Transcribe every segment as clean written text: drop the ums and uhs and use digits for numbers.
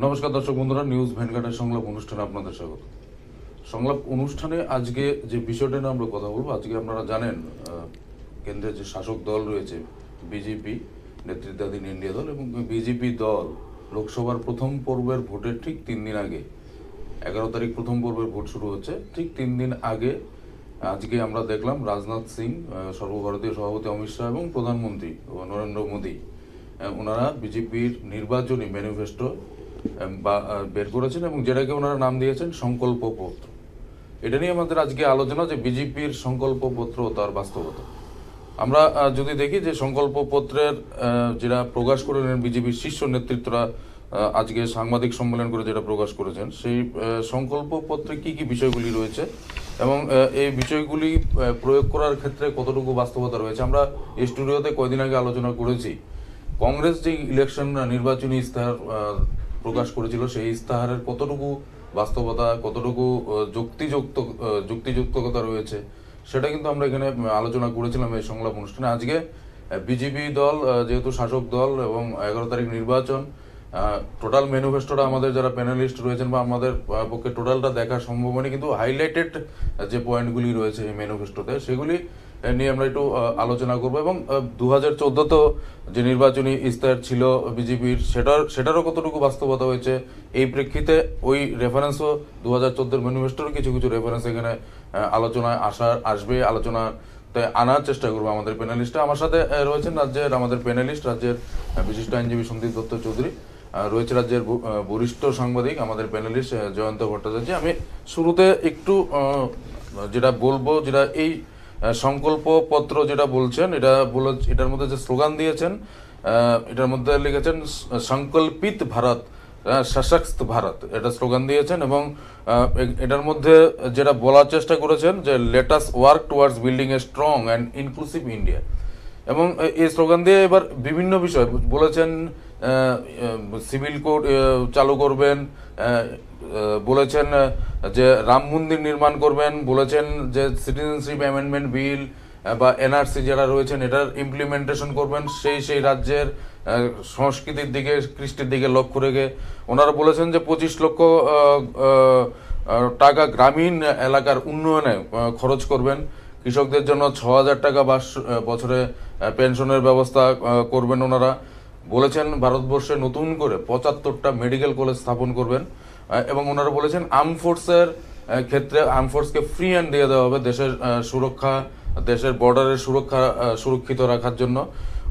নমস্কার দর্শক বন্ধুরা, নিউজ ভ্যানগার্ডের সংলাপ অনুষ্ঠানে আপনাদের স্বাগত। সংলাপ অনুষ্ঠানে আজকে যে বিষয়টা নিয়ে আমরা কথা বলবো, আজকে আপনারা জানেন কেন্দ্রের যে শাসক দল রয়েছে বিজেপি নেতৃত্বাধীন ইন্ডিয়া দল, এবং বিজেপি দল লোকসভার প্রথম পর্বের ভোটের ঠিক 3 দিন আগে, 11 তারিখ প্রথম পর্বের ভোট শুরু হচ্ছে, ঠিক 3 দিন আগে আজকে আমরা দেখলাম রাজনাথ সিং, সর্বভারতীয় সভাপতি অমিত শাহ এবং প্রধানমন্ত্রী নরেন্দ্র মোদী ওনারা বিজেপির নির্বাচনী ম্যানিফেস্টো বের করেছেন এবং যেটাকে ওনারা নাম দিয়েছেন সংকল্পপত্র। এটা নিয়ে আমাদের আজকে আলোচনা, যে বিজেপির সংকল্পপত্র তার বাস্তবতা। আমরা যদি দেখি যে সংকল্পপত্রের যেটা প্রকাশ করেন বিজেপির শীর্ষ নেতৃত্বরা আজকে সাংবাদিক সম্মেলন করে যেটা প্রকাশ করেছেন, সেই সংকল্পপত্রে কি কি বিষয়গুলি রয়েছে এবং এই বিষয়গুলি প্রয়োগ করার ক্ষেত্রে কতটুকু বাস্তবতা রয়েছে, আমরা এই স্টুডিওতে কয়দিন আগে আলোচনা করেছি। কংগ্রেস যে ইলেকশন নির্বাচনী ইস্তাহার প্রকাশ করেছিল, সেই ইস্তাহারের কতটুকু বাস্তবতা, কতটুকু যুক্তিযুক্ততা রয়েছে, সেটা কিন্তু আমরা এখানে আলোচনা করেছিলাম এই সংলাপ অনুষ্ঠানে। আজকে বিজেপি দল যেহেতু শাসক দল এবং 11 তারিখ নির্বাচন, টোটাল ম্যানিফেস্টোটা আমাদের যারা প্যানেলিস্ট রয়েছেন বা আমাদের পক্ষে টোটালটা দেখা সম্ভব হয়নি, কিন্তু হাইলাইটেড যে পয়েন্টগুলি রয়েছে এই ম্যানিফেস্টোতে সেগুলি নিয়ে আমরা একটু আলোচনা করব। এবং 2014 যে নির্বাচনী ইস্তাহার ছিল বিজেপির, সেটারও কতটুকু বাস্তবতা হয়েছে এই প্রেক্ষিতে ওই রেফারেন্সও 2014 ম্যানিফেস্টোর কিছু কিছু রেফারেন্স এখানে আলোচনায় আসবে, আলোচনাতে আনার চেষ্টা করবো আমাদের প্যানেলিস্টরা। আমার সাথে রয়েছেন আমাদের প্যানেলিস্ট, রাজ্যের বিশিষ্ট আইনজীবী সন্দীপ দত্ত চৌধুরী, রয়েছে রাজ্যের বরিষ্ঠ সাংবাদিক আমাদের প্যানেলিস্ট জয়ন্ত ভট্টাচার্য। আমি শুরুতে একটু যেটা বলবো, যেটা এই সংকল্পপত্র যেটা বলছেন, এটার মধ্যে যে স্লোগান দিয়েছেন, এটার মধ্যে লিখেছেন সংকল্পিত ভারত, সশক্ত ভারত, এটা স্লোগান দিয়েছেন। এবং এটার মধ্যে যেটা বলার চেষ্টা করেছেন যে let us work towards building a strong and inclusive India. এবং এই স্লোগান দিয়ে এবার বিভিন্ন বিষয় বলেছেন, সিভিল কোড চালু করবেন, বলেছেন যে রাম মন্দির নির্মাণ করবেন, বলেছেন যে সিটিজেনশিপ অ্যামেন্ডমেন্ট বিল বা এনআরসি যারা রয়েছেন এটার ইমপ্লিমেন্টেশন করবেন সেই রাজ্যের সংস্কৃতির দিকে, কৃষ্টির দিকে লক্ষ্য রেখে। ওনারা বলেছেন যে 25 লক্ষ টাকা গ্রামীণ এলাকার উন্নয়নে খরচ করবেন, কৃষকদের জন্য 6,000 টাকা বছরে পেনশনের ব্যবস্থা করবেন। ওনারা বলেছেন ভারতবর্ষে নতুন করে 75টা মেডিকেল কলেজ স্থাপন করবেন। এবং ওনারা বলেছেন আর্ম ফোর্সের ক্ষেত্রে আর্ম ফোর্সকে ফ্রি হ্যান্ড দিয়ে দেওয়া হবে দেশের সুরক্ষা, দেশের বর্ডারের সুরক্ষিত রাখার জন্য।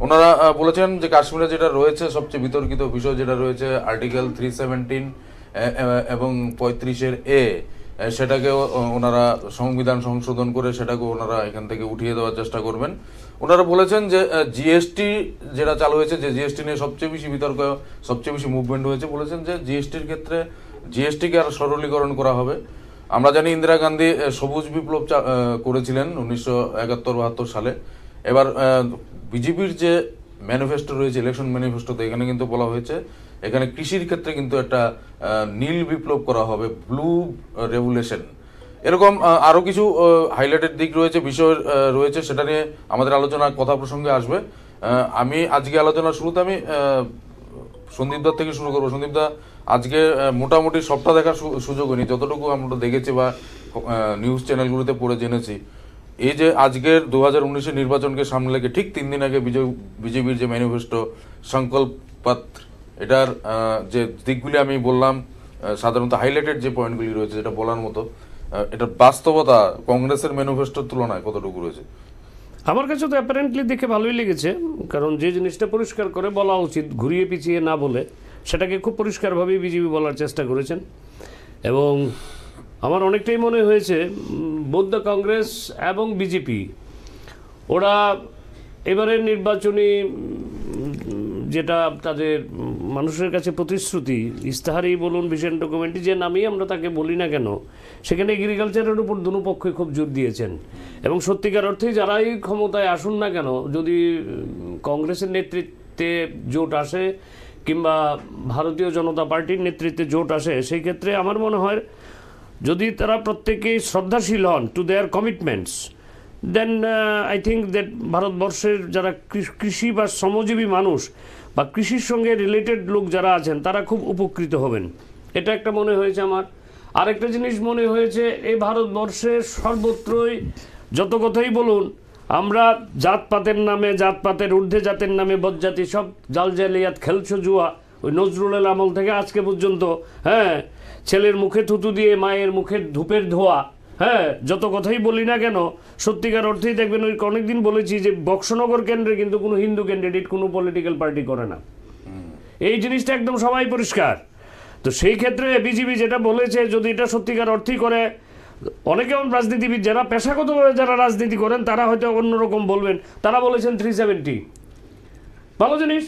ওনারা বলেছেন যে কাশ্মীরে যেটা রয়েছে সবচেয়ে বিতর্কিত বিষয় যেটা রয়েছে আর্টিকেল 317 এবং 35 সেটাকেও ওনারা সংবিধান সংশোধন করে সেটাকেও ওনারা এখান থেকে উঠিয়ে দেওয়ার চেষ্টা করবেন। ওনারা বলেছেন যে জিএসটি যেটা চালু হয়েছে, যে জিএসটি নিয়ে সবচেয়ে বেশি বিতর্ক, সবচেয়ে বেশি মুভমেন্ট হয়েছে, বলেছেন যে জিএসটির ক্ষেত্রে জিএসটিকে আরো সরলীকরণ করা হবে। আমরা জানি ইন্দিরা গান্ধী সবুজ বিপ্লব করেছিলেন 1971-72 সালে। এবার বিজেপির যে ম্যানিফেস্টো রয়েছে, ইলেকশন ম্যানিফেস্টোতে, এখানে কিন্তু বলা হয়েছে এখানে কৃষির ক্ষেত্রে কিন্তু একটা নীল বিপ্লব করা হবে, ব্লু রেভুলেশন। এরকম আরো কিছু হাইলাইটেড দিক রয়েছে, বিষয় রয়েছে, সেটা নিয়ে আমাদের আলোচনা কথা প্রসঙ্গে আসবে। আমি আজকে আলোচনার শুরুতে আমি সন্দীপ দার থেকে শুরু করবো। সন্দীপ দা, আজকে মোটামুটি সবটা দেখার সুযোগ হয়নি, যতটুকু আমরা দেখেছি বা নিউজ চ্যানেলগুলোতে পড়ে জেনেছি, এই যে আজকের 2019 নির্বাচনকে সামনে রেখে ঠিক 3 দিন আগে বিজেপির যে ম্যানিফেস্টো সংকল্প পত্র, এটার যে দিকগুলি আমি বললাম, সাধারণত হাইলাইটেড যে পয়েন্টগুলি রয়েছে যেটা বলার মতো, এটার বাস্তবতা কংগ্রেসের ম্যানিফেস্টোর তুলনায় কতটুকু রয়েছে? আমার কাছে তো অ্যাপারেন্টলি দেখে ভালোই লেগেছে, কারণ যে জিনিসটা পরিষ্কার করে বলা উচিত, ঘুরিয়ে পিছিয়ে না বলে সেটাকে খুব পরিষ্কারভাবেই বিজেপি বলার চেষ্টা করেছেন। এবং আমার অনেকটাই মনে হয়েছে বোধ কংগ্রেস এবং বিজেপি ওরা এবারের নির্বাচনী যেটা তাদের মানুষের কাছে প্রতিশ্রুতি, ইস্তাহারেই বলুন, ভিশন ডকুমেন্টই যে নামেই আমরা তাকে বলি না কেন, সেখানে এগ্রিকালচারের উপর দুনো পক্ষই খুব জোর দিয়েছেন। এবং সত্যিকার অর্থেই যারাই ক্ষমতায় আসুন না কেন, যদি কংগ্রেসের নেতৃত্বে জোট আসে কিংবা ভারতীয় জনতা পার্টির নেতৃত্বে জোট আসে, সেই ক্ষেত্রে আমার মনে হয় যদি তারা প্রত্যেকেই শ্রদ্ধাশীল হন to their commitments, then I think that ভারতবর্ষের যারা কৃষি বা শ্রমজীবী মানুষ বা কৃষির সঙ্গে রিলেটেড লোক যারা আছেন তারা খুব উপকৃত হবেন, এটা একটা মনে হয়েছে আমার। আরেকটা জিনিস মনে হয়েছে, এই ভারতবর্ষে সর্বত্রই যত কথাই বলুন, আমরা জাতপাতের নামে, জাতপাতের ঊর্ধ্বে জাতের নামে বজ্জাতি সব জালজালিয়াত খেলছো জুয়া, ওই নজরুলের আমল থেকে আজকে পর্যন্ত, হ্যাঁ, ছেলের মুখে থুতু দিয়ে মায়ের মুখে ধূপের ধোয়া, হ্যাঁ, যত কথাই বলি না কেন সত্যিকার অর্থেই দেখবেন, ওই অনেকদিন বলেছি যে বক্সনগর কেন্দ্রে কিন্তু কোনো হিন্দু ক্যান্ডিডেট কোনো পলিটিক্যাল পার্টি করে না, এই জিনিসটা একদম সবাই পরিষ্কার। তো সেই ক্ষেত্রে বিজেপি যেটা বলেছে, যদি এটা সত্যিকার অর্থই করে, অনেকে রাজনীতিবিদ যারা পেশাগতভাবে যারা রাজনীতি করেন তারা হয়তো অন্যরকম বলবেন, তারা বলেছেন 370, ভালো জিনিস।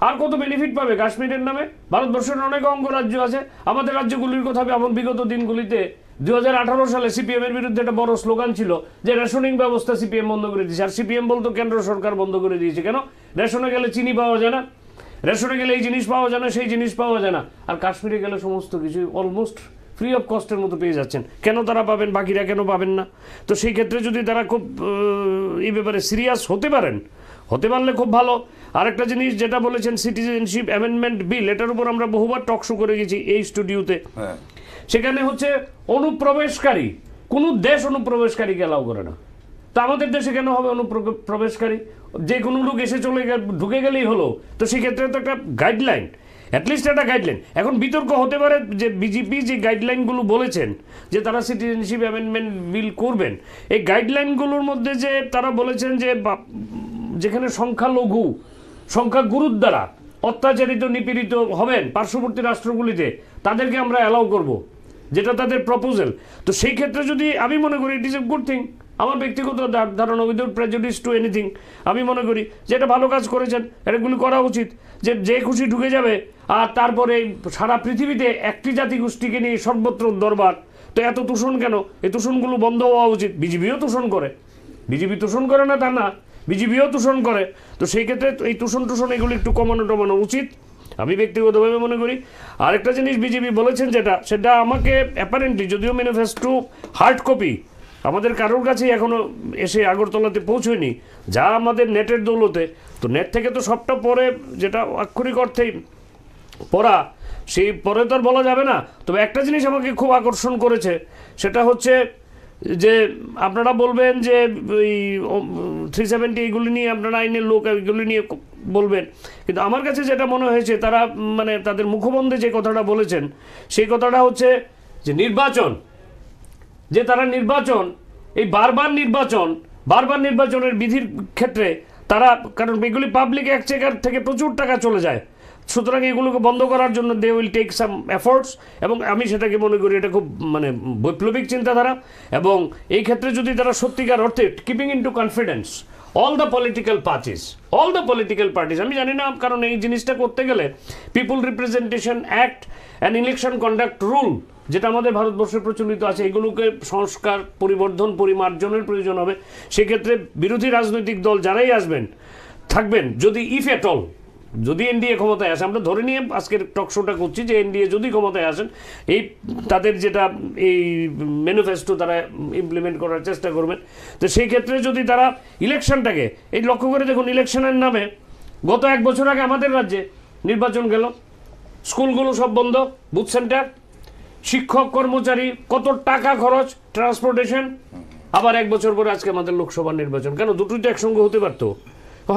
আর কত বেনিফিট পাবে কাশ্মীরের নামে? ভারতবর্ষের অনেক অঙ্গরাজ্য আছে, আমাদের রাজ্যগুলির কথা এমন বিগত দিনগুলিতে 2018 সালে সিপিএম এর বিরুদ্ধে একটা বড় স্লোগান ছিল যে রেশনিং ব্যবস্থা সিপিএম বন্ধ করে দিয়েছে, আর সিপিএম বলতো কেন্দ্র সরকার বন্ধ করে দিয়েছে। কেন? রেশনে গেলে চিনি পাওয়া যায় না, রেশনে গেলে এই জিনিস পাওয়া যায় না, সেই জিনিস পাওয়া যায় না, আর কাশ্মীরে গেলে সমস্ত কিছু অলমোস্ট ফ্রি অফ কস্টের মতো পেয়ে যাচ্ছেন। কেন তারা পাবেন, বাকিরা কেন পাবেন না? তো সেই ক্ষেত্রে যদি তারা খুব এই ব্যাপারে সিরিয়াস হতে পারেন, হতে পারলে খুব ভালো। আরেকটা জিনিস যেটা বলেছেন সিটিজেনশিপ অ্যামেন্ডমেন্ট বিল, এটার উপর আমরা বহুবার টক শো করে গেছি এই স্টুডিওতে। সেখানে হচ্ছে অনুপ্রবেশকারী, কোনো দেশ অনুপ্রবেশকারীকে অ্যালাউ করে না, তা আমাদের দেশে কেন হবে অনুপ্রবেশকারী? যে কোনো লোক এসে ঢুকে গেলেই হলো। তো সেক্ষেত্রে তো একটা গাইডলাইন, অ্যাটলিস্ট একটা গাইডলাইন। এখন বিতর্ক হতে পারে যে বিজেপি যে গাইডলাইনগুলো বলেছেন যে তারা সিটিজেনশিপ অ্যামেন্ডমেন্ট বিল করবেন, এই গাইডলাইনগুলোর মধ্যে যে তারা বলেছেন যে যেখানে সংখ্যালঘু, সংখ্যাগুরুর দ্বারা অত্যাচারিত নিপীড়িত হবেন পার্শ্ববর্তী রাষ্ট্রগুলিতে, তাদেরকে আমরা অ্যালাউ করব, যেটা তাদের প্রপোজাল। তো সেই ক্ষেত্রে যদি আমি মনে করি it is a good thing, আমার ব্যক্তিগত ধারণা, উইদাউট প্রেজুডিস টু এনিথিং, আমি মনে করি যে এটা ভালো কাজ করেছেন, এটাগুলি করা উচিত। যে খুশি ঢুকে যাবে, আর তারপরে সারা পৃথিবীতে একটি জাতিগোষ্ঠীকে নিয়ে সর্বত্র দরবার, তো এত তোষণ কেন? এই তোষণগুলো বন্ধ হওয়া উচিত। বিজেপিও তোষণ করে, বিজেপি তোষণ করে না তা না, বিজেপিও তোষণ করে। তো সেই ক্ষেত্রে এই তোষণ এগুলো একটু কমানো উচিত, আমি ব্যক্তিগতভাবে মনে করি। আরেকটা জিনিস বিজেপি বলেছেন সেটা আমাকে অ্যাপারেন্টলি, যদিও ম্যানিফেস্টো হার্ড কপি আমাদের কারোর কাছেই এখনো এসে আগরতলাতে পৌঁছয়নি, যা আমাদের নেটের দৌলতে, তো নেট থেকে তো সবটা পরে, যেটা আক্ষরিক অর্থেই পড়া, সেই পরে তো আর বলা যাবে না। তবে একটা জিনিস আমাকে খুব আকর্ষণ করেছে, সেটা হচ্ছে যে আপনারা বলবেন যে ওই 370 এইগুলি নিয়ে আপনারা আইনের লোক এগুলি নিয়ে বলবেন, কিন্তু আমার কাছে যেটা মনে হয়েছে, তারা মানে তাদের মুখবন্ধে যে কথাটা বলেছেন, সেই কথাটা হচ্ছে যে নির্বাচন, যে তারা নির্বাচন, এই বারবার নির্বাচনের বিধির ক্ষেত্রে তারা, কারণ এগুলি পাবলিক এক্সচেকার থেকে প্রচুর টাকা চলে যায়, সুতরাং এগুলোকে বন্ধ করার জন্য they will take some efforts, এবং আমি সেটাকে মনে করি এটা খুব মানে বৈপ্লবিক চিন্তাধারা। এবং এই ক্ষেত্রে যদি তারা সত্যিকার অর্থে keeping into confidence all the political parties, আমি জানি না, কারণ এই জিনিসটা করতে গেলে people representation act and election conduct rule, যেটা আমাদের ভারতবর্ষে প্রচলিত আছে, এগুলোকে সংস্কার, পরিবর্ধন, পরিমার্জনের প্রয়োজন হবে। সেক্ষেত্রে বিরোধী রাজনৈতিক দল যারাই থাকবেন, যদি ইফ এট অল, যদি এনডিএ ক্ষমতায় আসে, আমরা ধরে নিয়ে আজকের টক শোটা করছি যে এনডিএ যদি ক্ষমতায় আসেন, এই তাদের যেটা এই ম্যানিফেস্টো তারা ইমপ্লিমেন্ট করার চেষ্টা করবেন। তো সেই ক্ষেত্রে যদি তারা ইলেকশনটাকে, এই লক্ষ্য করে দেখুন, ইলেকশনের নামে গত 1 বছর আগে আমাদের রাজ্যে নির্বাচন গেল, স্কুলগুলো সব বন্ধ, বুথ সেন্টার, শিক্ষক কর্মচারী, কত টাকা খরচ, ট্রান্সপোর্টেশন, আবার 1 বছর পরে আজকে আমাদের লোকসভা নির্বাচন। কেন? দুটোই তো একসঙ্গে হতে পারতো,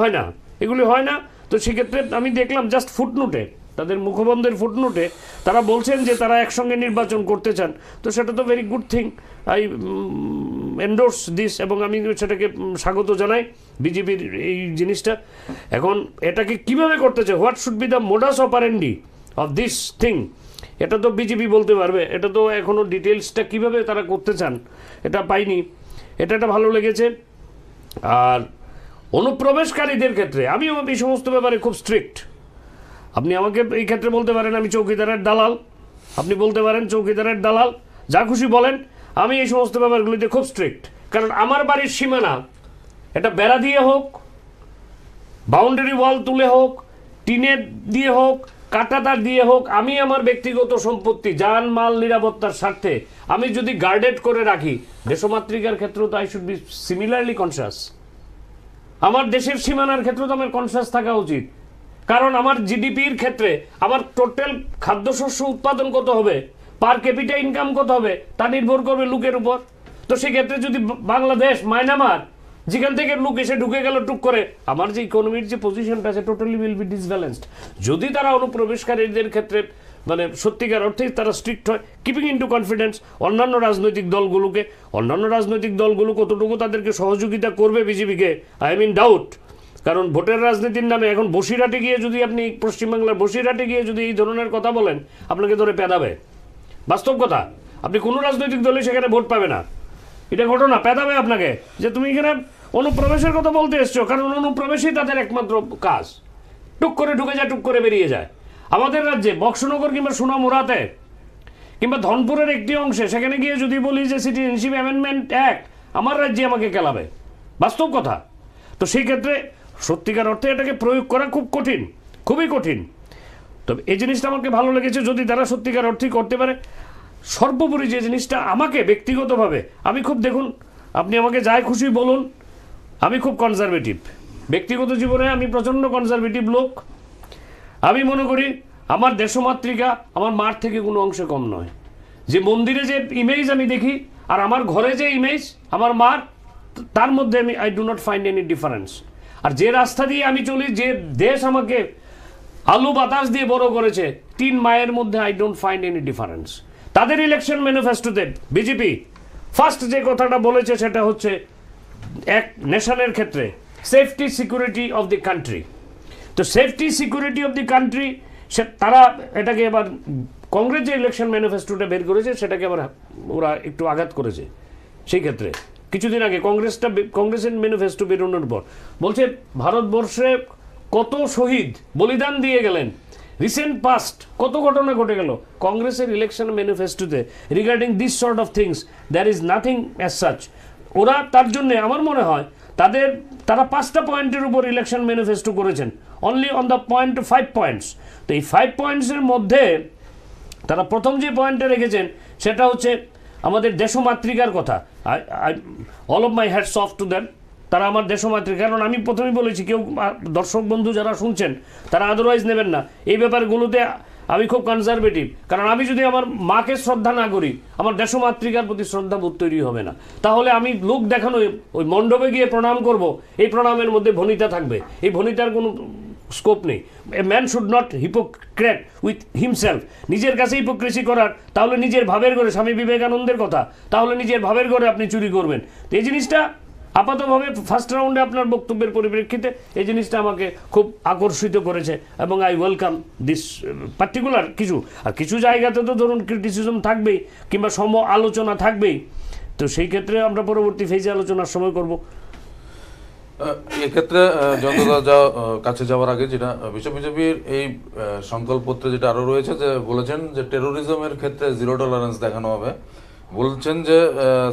হয় না, এগুলি হয় না। তো সেক্ষেত্রে আমি দেখলাম জাস্ট ফুটনোটে, তাদের মুখবন্ধের ফুটনোটে তারা বলছেন যে তারা একসঙ্গে নির্বাচন করতে চান। তো সেটা তো very good thing, I endorse this, এবং আমি সেটাকে স্বাগত জানাই বিজেপির এই জিনিসটা। এখন এটাকে কিভাবে করতে চায়, what should be the modus operandi of this thing, এটা তো বিজেপি বলতে পারবে। এটা তো এখনও ডিটেলসটা কিভাবে তারা করতে চান এটা পাইনি, এটা ভালো লেগেছে। আর অনুপ্রবেশকারীদের ক্ষেত্রে আমিও এই সমস্ত ব্যাপারে খুব স্ট্রিক্ট। আপনি আমাকে এই ক্ষেত্রে বলতে পারেন আমি চৌকিদারের দালাল, আপনি বলতে পারেন চৌকিদারের দালাল, যা খুশি বলেন, আমি এই সমস্ত ব্যাপারগুলিতে খুব স্ট্রিক্ট। কারণ আমার বাড়ির সীমানা, এটা বেড়া দিয়ে হোক, বাউন্ডারি ওয়াল তুলে হোক, টিনের দিয়ে হোক, কাঁটাতার দিয়ে হোক, আমি আমার ব্যক্তিগত সম্পত্তি, যান মাল নিরাপত্তার স্বার্থে আমি যদি গার্ডেড করে রাখি, দেশমাতৃকার ক্ষেত্রেও তো I should be similarly conscious. আমার দেশের সীমানার ক্ষেত্রে তো আমার কনসিয়াস থাকা উচিত। কারণ আমার জিডিপির ক্ষেত্রে আমার টোটাল খাদ্যশস্য উৎপাদন কত হবে, পার ক্যাপিটা ইনকাম কত হবে, তা নির্ভর করবে লোকের উপর। তো সেক্ষেত্রে যদি বাংলাদেশ, মায়ানমার, যেখান থেকে লোক এসে ঢুকে গেল টুক করে, আমার যে ইকোনমির যে পজিশনটা আছে টোটালি উইল বি ডিসব্যালেন্সড। যদি তারা অনুপ্রবেশকারীদের ক্ষেত্রে মানে সত্যিকার অর্থেই তারা স্ট্রিক্ট হয়, কিপিং ইনটু কনফিডেন্স অন্যান্য রাজনৈতিক দলগুলো কতটুকু তাদেরকে সহযোগিতা করবে বিজেপিকে, আই মিন ডাউট। কারণ ভোটের রাজনীতির নামে এখন বসিরহাটে গিয়ে যদি আপনি পশ্চিমবাংলার বসিরহাটে গিয়ে যদি এই ধরনের কথা বলেন, আপনাকে ধরে পেদাবে। বাস্তব কথা, আপনি কোনো রাজনৈতিক দলে সেখানে ভোট পাবে না, এটা ঘটনা। পেদাবে আপনাকে যে তুমি এখানে অনুপ্রবেশের কথা বলতে এসছো, কারণ অনুপ্রবেশই তাদের একমাত্র কাজ। টুক করে ঢুকে যায়, টুক করে বেরিয়ে যায়। আমাদের রাজ্যে বক্সনগর কিংবা সোনামুড়াতে কিংবা ধনপুরের একটি অংশে সেখানে গিয়ে যদি বলি যে সিটিজেনশিপ অ্যামেন্ডমেন্ট অ্যাক্ট, আমার রাজ্যে আমাকে কেলাবে। বাস্তব কথা। তো সেই ক্ষেত্রে সত্যিকার অর্থে এটাকে প্রয়োগ করা খুব কঠিন, খুবই কঠিন। তবে এই জিনিসটা আমাকে ভালো লেগেছে যদি তারা সত্যিকার অর্থে করতে পারে। সর্বোপরি যে জিনিসটা আমাকে ব্যক্তিগতভাবে, আমি খুব, দেখুন আপনি আমাকে যাই খুশি বলুন, আমি খুব কনজারভেটিভ ব্যক্তিগত জীবনে, আমি প্রচণ্ড কনজারভেটিভ লোক। আমি মনে করি আমার দেশমাতৃকা আমার মার থেকে কোনো অংশে কম নয়। যে মন্দিরে যে ইমেজ আমি দেখি আর আমার ঘরে যে ইমেজ আমার মার, তার মধ্যে আমি I do not find any difference. আর যে রাস্তা দিয়ে আমি চলি, যে দেশ আমাকে আলু বাতাস দিয়ে বড় করেছে, 3 মায়ের মধ্যে I don't find any difference. তাদের ইলেকশন ম্যানিফেস্টোতে বিজেপি ফার্স্ট যে কথাটা বলেছে সেটা হচ্ছে এক নেশনের ক্ষেত্রে safety security of the country. তো safety security of the country, তারা এটাকে এবার কংগ্রেস যে ইলেকশন ম্যানিফেস্টোটা বের করেছে সেটাকে আবার ওরা একটু আঘাত করেছে। সেই ক্ষেত্রে কিছুদিন আগে কংগ্রেসের ম্যানিফেস্টো বেরোনোর পর বলছে ভারতবর্ষে কত শহীদ বলিদান দিয়ে গেলেন, রিসেন্ট পাস্ট কত ঘটনা ঘটে গেল। কংগ্রেসের ইলেকশন ম্যানিফেস্টোতে regarding this sort of things there is nothing as such. ওরা তার জন্য আমার মনে হয় তারা 5টা পয়েন্টের উপর ইলেকশন ম্যানিফেস্টো করেছেন, only on the point 5 points. তো এই 5 পয়েন্টসের মধ্যে তারা প্রথম যে পয়েন্টটা রেখেছেন সেটা হচ্ছে আমাদের দেশমাতৃকার কথা। All of my hats off to them, তারা আমার দেশমাতৃকা। কারণ আমি প্রথমেই বলেছি, কেউ দর্শক বন্ধু যারা শুনছেন তারা আদারওয়াইজ নেবেন না, এই ব্যাপারগুলোতে আমি খুব কনজারভেটিভ। কারণ আমি যদি আমার মাকে শ্রদ্ধা না করি, আমার দেশমাতৃকার প্রতি শ্রদ্ধাবোধ তৈরি হবে না। তাহলে আমি লোক দেখানো ওই মণ্ডপে গিয়ে প্রণাম করব, এই প্রণামের মধ্যে ভনিতা থাকবে, এই ভনিতার কোনো স্কোপ নেই। A man should not hypocrite with himself. নিজের কাছে হিপোক্রেসি করার, তাহলে নিজের ভাবের ঘরে, স্বামী বিবেকানন্দের কথা, তাহলে নিজের ভাবের ঘরে আপনি চুরি করবেন। তো এই জিনিসটা আপাতভাবে ফার্স্ট রাউন্ডে আপনার বক্তব্যের পরিপ্রেক্ষিতে এই জিনিসটা আমাকে খুব আকর্ষিত করেছে এবং আই ওয়েলকাম দিস পার্টিকুলার কিছু। আর কিছু জায়গাতে তো ধরুন ক্রিটিসিজম থাকবেই কিংবা সম আলোচনা থাকবেই। তো সেই ক্ষেত্রে আমরা পরবর্তী ফেজে আলোচনার সময় করব। এক্ষেত্রে জনতা কাছে যাওয়ার আগে যেটা বিজেপির এই সংকল্পপত্রে যেটা আরো রয়েছে, যে বলেছেন যে টেরোরিজমের ক্ষেত্রে 0 টলারেন্স দেখানো হবে। বলছেন যে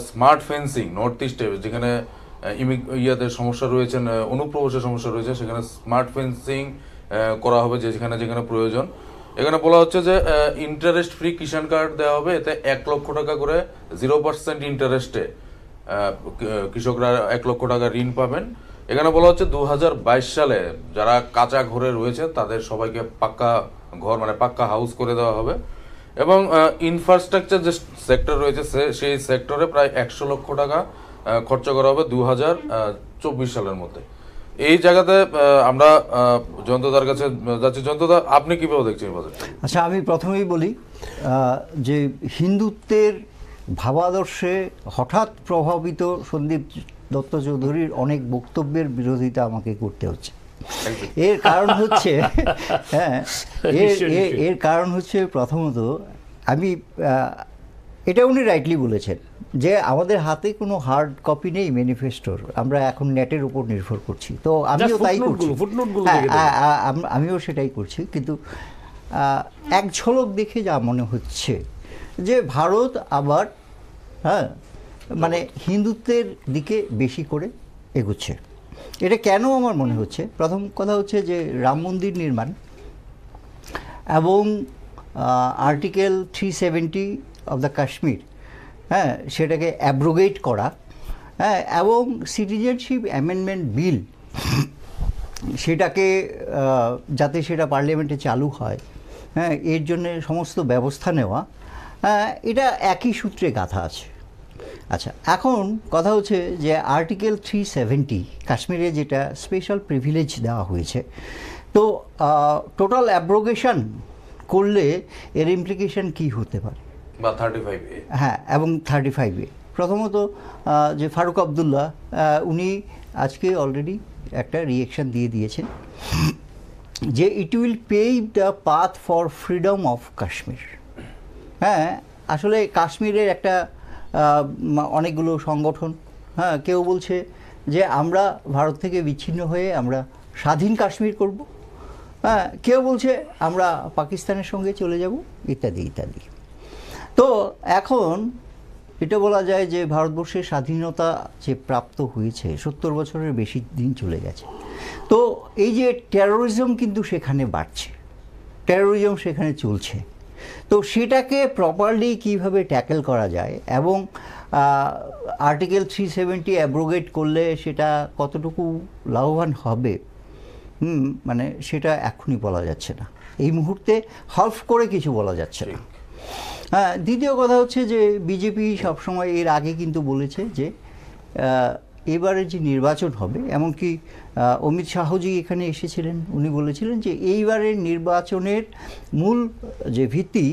স্মার্ট ফেন্সিং নর্থ ইস্টে যেখানে ইয়াদের সমস্যা রয়েছেন, অনুপ্রবেশের সমস্যা রয়েছে, সেখানে স্মার্ট ফেন্সিং করা হবে যেখানে যেখানে প্রয়োজন। এখানে বলা হচ্ছে যে ইন্টারেস্ট ফ্রি কিষাণ কার্ড দেওয়া হবে, এতে 1 লক্ষ টাকা করে 0% ইন্টারেস্টে কৃষকরা 1 লক্ষ টাকা ঋণ পাবেন। এখানে বলা হচ্ছে 2022 সালে যারা কাঁচা ঘরে রয়েছে তাদের সবাইকে পাক্কা ঘর মানে পাক্কা হাউস করে দেওয়া হবে। এবং ইনফ্রাস্ট্রাকচার যে সেক্টর রয়েছে সেই সেক্টরে প্রায় 100 লক্ষ টাকা খরচা করা হবে 2024 সালের মধ্যে। এই জায়গাতে আমরা জয়ন্তদার কাছে যাচ্ছি। জয়ন্তদা, আপনি কিভাবে দেখছেন এই বাজেট? আচ্ছা, আমি প্রথমেই বলি যে হিন্দুত্বের ভাবাদর্শে হঠাৎ প্রভাবিত সন্দীপ দত্ত চৌধুরীর অনেক বক্তব্যের বিরোধিতা আমাকে করতে হচ্ছে। এর কারণ হচ্ছে এর কারণ হচ্ছে প্রথমত আমি এটা উনি রাইটলি বলেছেন যে আমাদের হাতে কোনো হার্ড কপি নেই ম্যানিফেস্টোর, আমরা এখন নেটের উপর নির্ভর করছি। তো আমিও তাই করছি, আমিও সেটাই করছি। কিন্তু এক ঝলক দেখে যা মনে হচ্ছে যে ভারত আবার মানে হিন্দুত্বের দিকে বেশি করে এগুচ্ছে। এটা কেন আমার মনে হচ্ছে? প্রথম কথা হচ্ছে যে রাম মন্দির নির্মাণ এবং আর্টিকেল 370 অফ দ্য কাশ্মীর, সেটাকে অ্যাব্রোগেট করা, এবং সিটিজেনশিপ অ্যামেন্ডমেন্ট বিল সেটাকে যাতে সেটা পার্লামেন্টে চালু হয়, হ্যাঁ, এর জন্য সমস্ত ব্যবস্থা নেওয়া, এটা একই সূত্রে গাঁথা আছে। আচ্ছা, এখন কথা হচ্ছে যে আর্টিকেল 370 কাশ্মীরে যেটা স্পেশাল প্রিভিলেজ দেওয়া হয়েছে, তো টোটাল অ্যাব্রোগেশন করলে এর ইমপ্লিকেশন কি হতে পারে, বা 35A। হ্যাঁ, এবং 35A। প্রথমত যে ফারুক আবদুল্লাহ, উনি আজকে অলরেডি একটা রিয়েকশন দিয়ে দিয়েছেন যে it will pave the path for freedom of Kashmir. হ্যাঁ, আসলে কাশ্মীরের একটা অনেকগুলো সংগঠন, হ্যাঁ, কেউ বলছে যে আমরা ভারত থেকে বিচ্ছিন্ন হয়ে আমরা স্বাধীন কাশ্মীর করব, হ্যাঁ, কেউ বলছে আমরা পাকিস্তানের সঙ্গে চলে যাব, ইত্যাদি ইত্যাদি। তো এখন এটা বলা যায় যে ভারতবর্ষের স্বাধীনতা যে প্রাপ্ত হয়েছে 70 বছরের বেশি দিন চলে গেছে। তো এই যে টেরোরিজম কিন্তু সেখানে বাড়ছে, টেরোরিজম সেখানে চলছে, তো সেটাকে প্রপারলি কিভাবে ট্যাকেল করা যায় এবং আর্টিকেল 370 অ্যাব্রোগেট করলে সেটা কতটুকু লাভবান হবে, মানে সেটা এখনই বলা যাচ্ছে না, এই মুহূর্তে হলফ করে কিছু বলা যাচ্ছে না। হ্যাঁ, দ্বিতীয় কথা হচ্ছে যে বিজেপি সবসময় এর আগে কিন্তু বলেছে যে এবারে যে নির্বাচন হবে, এমনকি অমিত শাহজি এখানে এসেছিলেন, উনি বলেছিলেন যে এইবারের নির্বাচনের মূল যে ভিত্তি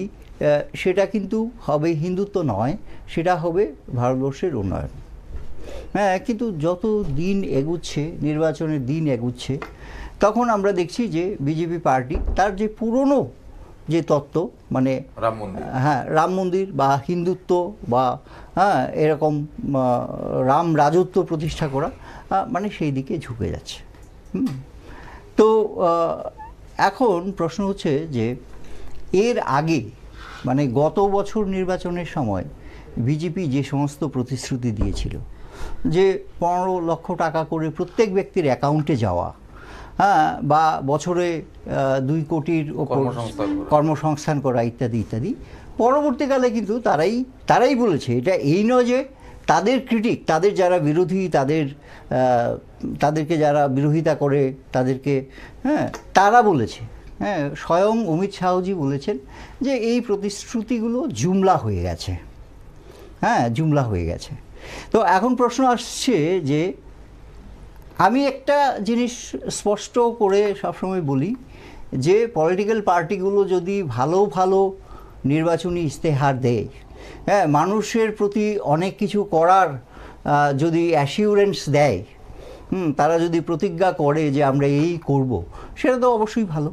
সেটা কিন্তু হবে হিন্দুত্ব নয়, সেটা হবে ভারতবর্ষের উন্নয়ন। হ্যাঁ, কিন্তু যত দিন এগুচ্ছে, নির্বাচনের দিন এগুচ্ছে, তখন আমরা দেখছি যে বিজেপি পার্টি তার যে পুরনো যে তত্ত্ব, মানে রাম মন্দির, হ্যাঁ, রাম মন্দির বা হিন্দুত্ব বা হ্যাঁ এরকম রাম রাজত্ব প্রতিষ্ঠা করা, মানে সেই দিকে ঝুঁকে যাচ্ছে। তো এখন প্রশ্ন হচ্ছে যে এর আগে, মানে গত বছর নির্বাচনের সময় বিজেপি যে সমস্ত প্রতিশ্রুতি দিয়েছিল যে 15 লক্ষ টাকা করে প্রত্যেক ব্যক্তির অ্যাকাউন্টে যাওয়া, হ্যাঁ, বা বছরে 2 কোটির ওপর কর্মসংস্থান করা, ইত্যাদি ইত্যাদি, পরবর্তীকালে কিন্তু তারাই বলেছে, এটা এই নয় যে তাদের ক্রিটিক, তাদের যারা বিরোধী, তাদেরকে যারা বিরোধিতা করে তাদেরকে, হ্যাঁ, তারা বলেছে, হ্যাঁ, স্বয়ং অমিত শাহজি বলেছেন যে এই প্রতিশ্রুতিগুলো জুমলা হয়ে গেছে, হ্যাঁ, জুমলা হয়ে গেছে। তো এখন প্রশ্ন আসছে যে আমি একটা জিনিস স্পষ্ট করে সবসময় বলি যে পলিটিক্যাল পার্টিগুলো যদি ভালো ভালো নির্বাচনী ইশতেহার দেয়, হ্যাঁ, মানুষের প্রতি অনেক কিছু করার যদি অ্যাসিউরেন্স দেয়, তারা যদি প্রতিজ্ঞা করে যে আমরা এই করব, সেটা তো অবশ্যই ভালো।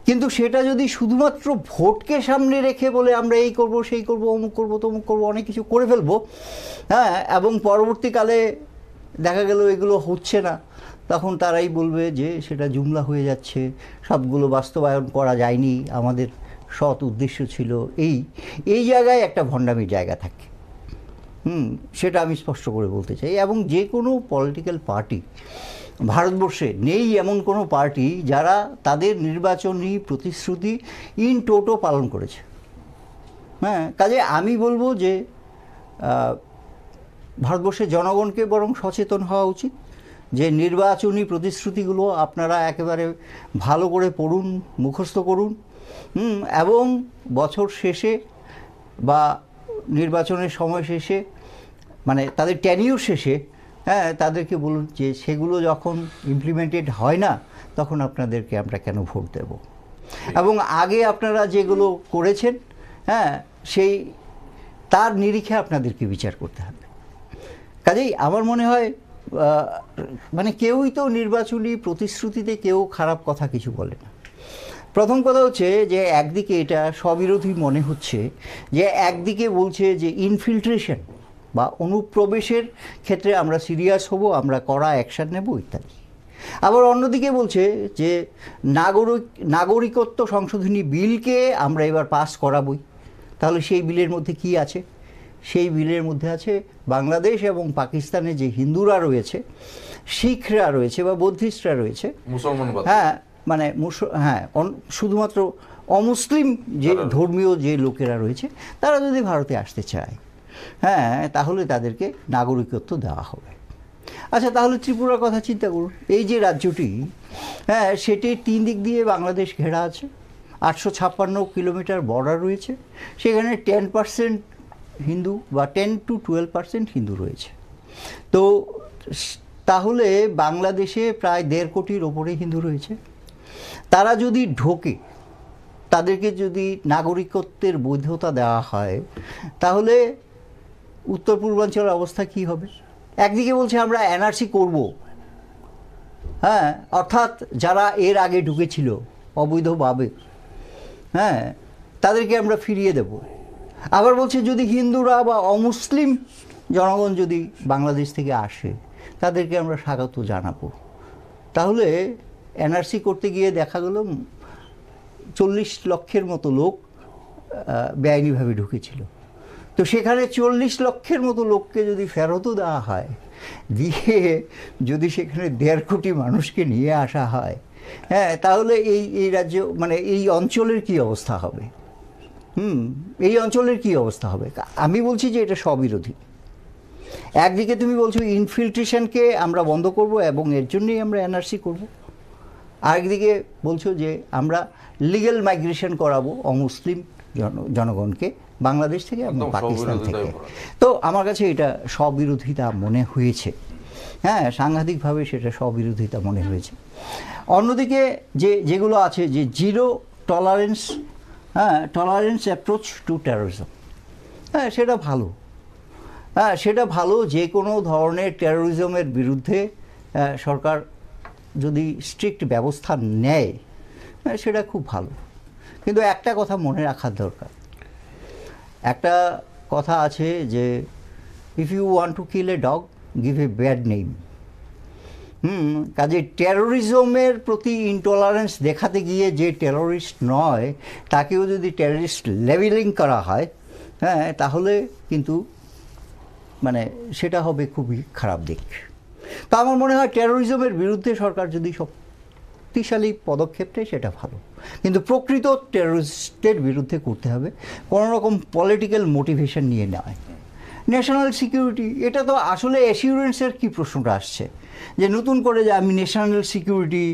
কিন্তু সেটা যদি শুধুমাত্র ভোটকে সামনে রেখে বলে আমরা এই করব, সেই করব, অমুক করব, তমুক করব, অনেক কিছু করে ফেলবো, হ্যাঁ, এবং পরবর্তীকালে দেখা গেল এগুলো হচ্ছে না, তখন তারাই বলবে যে সেটা জুমলা হয়ে যাচ্ছে, সবগুলো বাস্তবায়ন করা যায়নি, আমাদের সৎ উদ্দেশ্য ছিল এই জায়গায় একটা ভণ্ডামির জায়গা থাকে। সেটা আমি স্পষ্ট করে বলতে চাই। এবং যে কোনো পলিটিক্যাল পার্টি ভারতবর্ষে নেই এমন কোনো পার্টি যারা তাদের নির্বাচনী প্রতিশ্রুতি ইন টোটো পালন করেছে। হ্যাঁ, কাজে আমি বলবো যে ভারতবর্ষের জনগণকে বরং সচেতন হওয়া উচিত যে নির্বাচনী প্রতিশ্রুতিগুলো আপনারা একেবারে ভালো করে পড়ুন, মুখস্থ করুন, এবং বছর শেষে বা নির্বাচনের সময় শেষে, মানে তাদের টেনিউর শেষে, হ্যাঁ, তাদেরকে বলুন যে সেগুলো যখন ইমপ্লিমেন্টেড হয় না তখন আপনাদেরকে আমরা কেন ভোট দেব, এবং আগে আপনারা যেগুলো করেছেন, হ্যাঁ, তার নিরিখে আপনাদেরকে বিচার করতে হবে। কাজেই আমার মনে হয় মানে কেউই তো নির্বাচনী প্রতিশ্রুতিতে কেউ খারাপ কথা কিছু বলে না। প্রথম কথা হচ্ছে যে একদিকে এটা স্ববিরোধী মনে হচ্ছে যে একদিকে বলছে যে ইনফিল্ট্রেশন বা অনুপ্রবেশের ক্ষেত্রে আমরা সিরিয়াস হব, আমরা কড়া অ্যাকশান নেব ইত্যাদি। আবার অন্যদিকে বলছে যে নাগরিকত্ব সংশোধনী বিলকে আমরা এবার পাস করাবই। তাহলে সেই বিলের মধ্যে কি আছে? সেই বিলের মধ্যে আছে বাংলাদেশ এবং পাকিস্তানে যে হিন্দুরা রয়েছে, শিখরা রয়েছে বা বৌদ্ধিস্টরা রয়েছে, হ্যাঁ, মানে হ্যাঁ, শুধুমাত্র অমুসলিম যে ধর্মীয় যে লোকেরা রয়েছে, তারা যদি ভারতে আসতে চায়, হ্যাঁ, তাহলে তাদেরকে নাগরিকত্ব দেওয়া হবে। আচ্ছা, তাহলে ত্রিপুরার কথা চিন্তা করুন। এই যে রাজ্যটি, হ্যাঁ, সেটি 3 দিক দিয়ে বাংলাদেশ ঘেরা আছে, 856 কিলোমিটার বর্ডার রয়েছে, সেখানে 10% হিন্দু বা 10 to 12% হিন্দু রয়েছে। তো তাহলে বাংলাদেশে প্রায় 1.5 কোটির ওপরে হিন্দু রয়েছে। তারা যদি ঢোকে, তাদেরকে যদি নাগরিকত্বের বৈধতা দেওয়া হয়, তাহলে উত্তর পূর্বাঞ্চলের অবস্থা কি হবে? একদিকে বলছে আমরা এনআরসি করব, হ্যাঁ, অর্থাৎ যারা এর আগে ঢুকেছিল অবৈধভাবে, হ্যাঁ, তাদেরকে আমরা ফিরিয়ে দেব। আবার বলছে যদি হিন্দুরা বা অমুসলিম জনগণ যদি বাংলাদেশ থেকে আসে, তাদেরকে আমরা স্বাগত জানাবো। তাহলে এনআরসি করতে গিয়ে দেখা গেল 40 লক্ষের মতো লোক বেআইনিভাবে ঢুকেছিল। তো সেখানে 40 লক্ষের মতো লোককে যদি ফেরতও দেওয়া হয়, দিয়ে যদি সেখানে 1.5 কোটি মানুষকে নিয়ে আসা হয়, হ্যাঁ, তাহলে এই রাজ্য মানে এই অঞ্চলের কি অবস্থা হবে? এই অঞ্চলের কি অবস্থা হবে? আমি বলছি যে এটা স্ববিরোধী। একদিকে তুমি বলছো ইনফিল্ট্রেশনকে আমরা বন্ধ করব এবং এর জন্যই আমরা এনআরসি করব, আরেকদিকে বলছো যে আমরা লিগ্যাল মাইগ্রেশন করাবো অমুসলিম জনগণকে বাংলাদেশ থেকে এবং পাকিস্তান থেকে। তো আমার কাছে এটা স্ববিরোধিতা মনে হয়েছে, হ্যাঁ, সাংঘাতিকভাবে সেটা স্ববিরোধিতা মনে হয়েছে। অন্যদিকে যেগুলো আছে যে জিরো টলারেন্স, হ্যাঁ, টলারেন্স অ্যাপ্রোচ টু টেরোরিজম, হ্যাঁ, সেটা ভালো। হ্যাঁ, সেটা ভালো। যে কোনো ধরনের টেরোরিজমের বিরুদ্ধে সরকার যদি স্ট্রিক্ট ব্যবস্থা নেয়, সেটা খুব ভালো। কিন্তু একটা কথা মনে রাখার দরকার, একটা কথা আছে যে if you want to kill a dog give a bad name. কাজে টেরোরিজমের প্রতি ইনটলারেন্স দেখাতে গিয়ে যে টেরোরিস্ট নয় তাকেও যদি টেরোরিস্ট লেবেলিং করা হয়, হ্যাঁ, তাহলে কিন্তু মানে সেটা হবে খুবই খারাপ দিক। তো আমার মনে হয় টেরোরিজমের বিরুদ্ধে সরকার যদি শক্তিশালী পদক্ষেপ নেয় সেটা ভালো, কিন্তু প্রকৃত টেরোরিস্টের বিরুদ্ধে করতে হবে কোনো রকম পলিটিক্যাল মোটিভেশন নিয়ে নয়। ন্যাশনাল সিকিউরিটি, এটা তো আসলে অ্যাসিউরেন্সের কি প্রশ্নটা আসছে যে নতুন করে যে আমি ন্যাশনাল সিকিউরিটি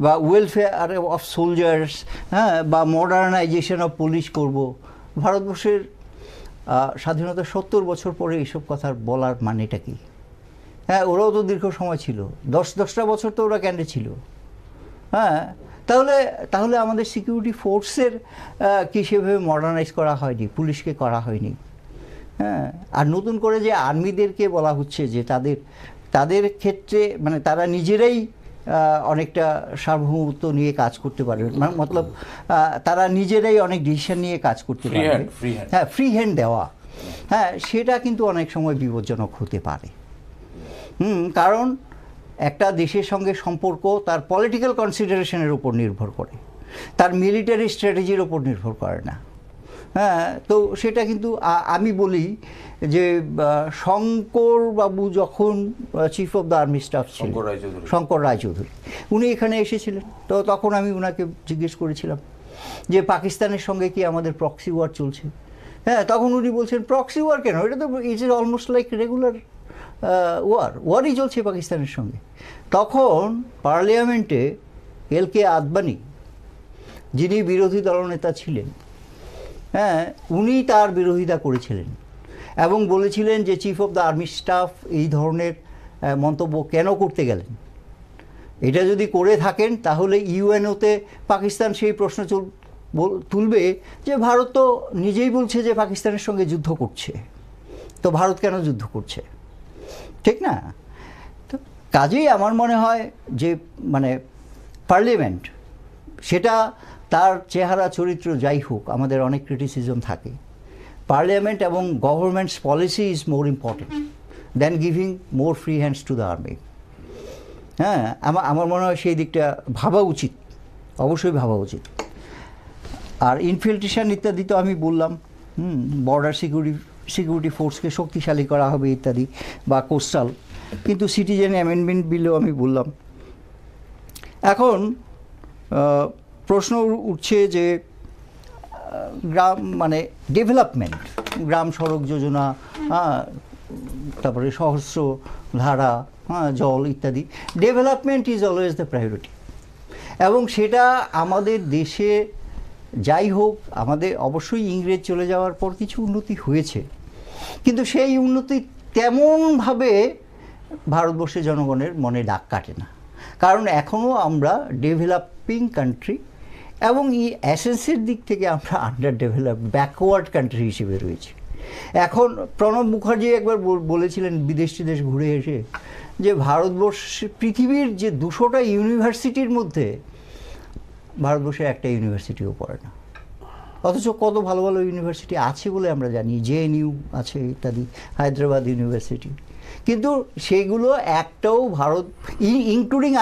বা ওয়েলফেয়ার অফ সোলজার্স, হ্যাঁ, বা মডার্নাইজেশন অফ পুলিশ করব। ভারতবর্ষের স্বাধীনতা 70 বছর পরে এইসব কথা বলার মানেটা কি? হ্যাঁ, ওরাও তো দীর্ঘ সময় ছিল, 10টা বছর তো ওরা ক্যান্ডে ছিল। হ্যাঁ, তাহলে আমাদের সিকিউরিটি ফোর্সের কি সেভাবে মডার্নাইজ করা হয়নি, পুলিশকে করা হয়নি। হ্যাঁ, আর নতুন করে যে আর্মিদেরকে বলা হচ্ছে যে তাদের ক্ষেত্রে মানে তারা নিজেরাই অনেকটা সার্বভৌমত্ব নিয়ে কাজ করতে পারবে, মতলব তারা নিজেরাই অনেক ডিসিশন নিয়ে কাজ করতে পারবে। হ্যাঁ, ফ্রি হ্যান্ড দেওয়া, হ্যাঁ, সেটা কিন্তু অনেক সময় বিপজ্জনক হতে পারে। কারণ একটা দেশের সঙ্গে সম্পর্ক তার পলিটিক্যাল কনসিডারেশনের উপর নির্ভর করে, তার মিলিটারি স্ট্র্যাটেজির উপর নির্ভর করে না। হ্যাঁ, তো সেটা কিন্তু আমি বলি যে শঙ্করবাবু যখন chief of the army staff ছিলেন, শঙ্কর রায়চৌধুরী, উনি এখানে এসেছিলেন, তো তখন আমি ওনাকে জিজ্ঞেস করেছিলাম যে পাকিস্তানের সঙ্গে কি আমাদের প্রক্সি ওয়ার চলছে? হ্যাঁ, তখন উনি বলছেন প্রক্সি ওয়ার কেন, এটা তো ইজ অলমোস্ট লাইক রেগুলার ওয়ারই চলছে পাকিস্তানের সঙ্গে। তখন পার্লামেন্টে এলকে আদবানি, যিনি বিরোধী দলনেতা ছিলেন, হ্যাঁ, উনি তার বিরোধিতা করেছিলেন এবং বলেছিলেন যে chief of the army staff এই ধরনের মন্তব্য কেন করতে গেলেন। এটা যদি করে থাকেন তাহলে ইউএনওতে পাকিস্তান সেই প্রশ্ন তুলবে যে ভারত তো নিজেই বলছে যে পাকিস্তানের সঙ্গে যুদ্ধ করছে, তো ভারত কেন যুদ্ধ করছে? ঠিক না? তো কাজেই আমার মনে হয় যে মানে পার্লামেন্ট, সেটা তার চেহারা চরিত্র যাই হোক, আমাদের অনেক ক্রিটিসিজম থাকে, পার্লামেন্ট এবং government's policy is more important than giving more free hands to the army. হ্যাঁ, আমার মনে হয় সেই দিকটা ভাবা উচিত, অবশ্যই ভাবা উচিত। আর ইনফিল্ট্রেশন ইত্যাদি তো আমি বললাম, বর্ডার সিকিউরিটি ফোর্সকে শক্তিশালী করা হবে ইত্যাদি, বা কোস্টাল, কিন্তু সিটিজেন অ্যামেন্ডমেন্ট বিলও আমি বললাম। এখন প্রশ্ন উঠছে যে গ্রাম মানে ডেভেলপমেন্ট, গ্রাম সড়ক যোজনা, তারপরে সহস্র ধারা, হ্যাঁ, জল ইত্যাদি। Development is always the priority, এবং সেটা আমাদের দেশে যাই হোক, আমাদের অবশ্যই ইংরেজ চলে যাওয়ার পর কিছু উন্নতি হয়েছে, কিন্তু সেই উন্নতি তেমনভাবে ভারতবর্ষের জনগণের মনে দাগ কাটে না, কারণ এখনও আমরা ডেভেলপিং কান্ট্রি, এবং এই অ্যাসেন্সের দিক থেকে আমরা আন্ডার ডেভেলপড ব্যাকওয়ার্ড কান্ট্রি হিসেবে রয়েছি। এখন প্রণব মুখার্জি একবার বলেছিলেন বিদেশি দেশ ঘুরে এসে, যে ভারতবর্ষ পৃথিবীর যে 200টা ইউনিভার্সিটির মধ্যে ভারতবর্ষের একটা ইউনিভার্সিটিও পড়ে না, অথচ কত ভালো ভালো ইউনিভার্সিটি আছে বলে আমরা জানি, JNU আছে ইত্যাদি, হায়দ্রাবাদ ইউনিভার্সিটি, কিন্তু সেগুলো একটাও ভারত, ইনক্লুডিং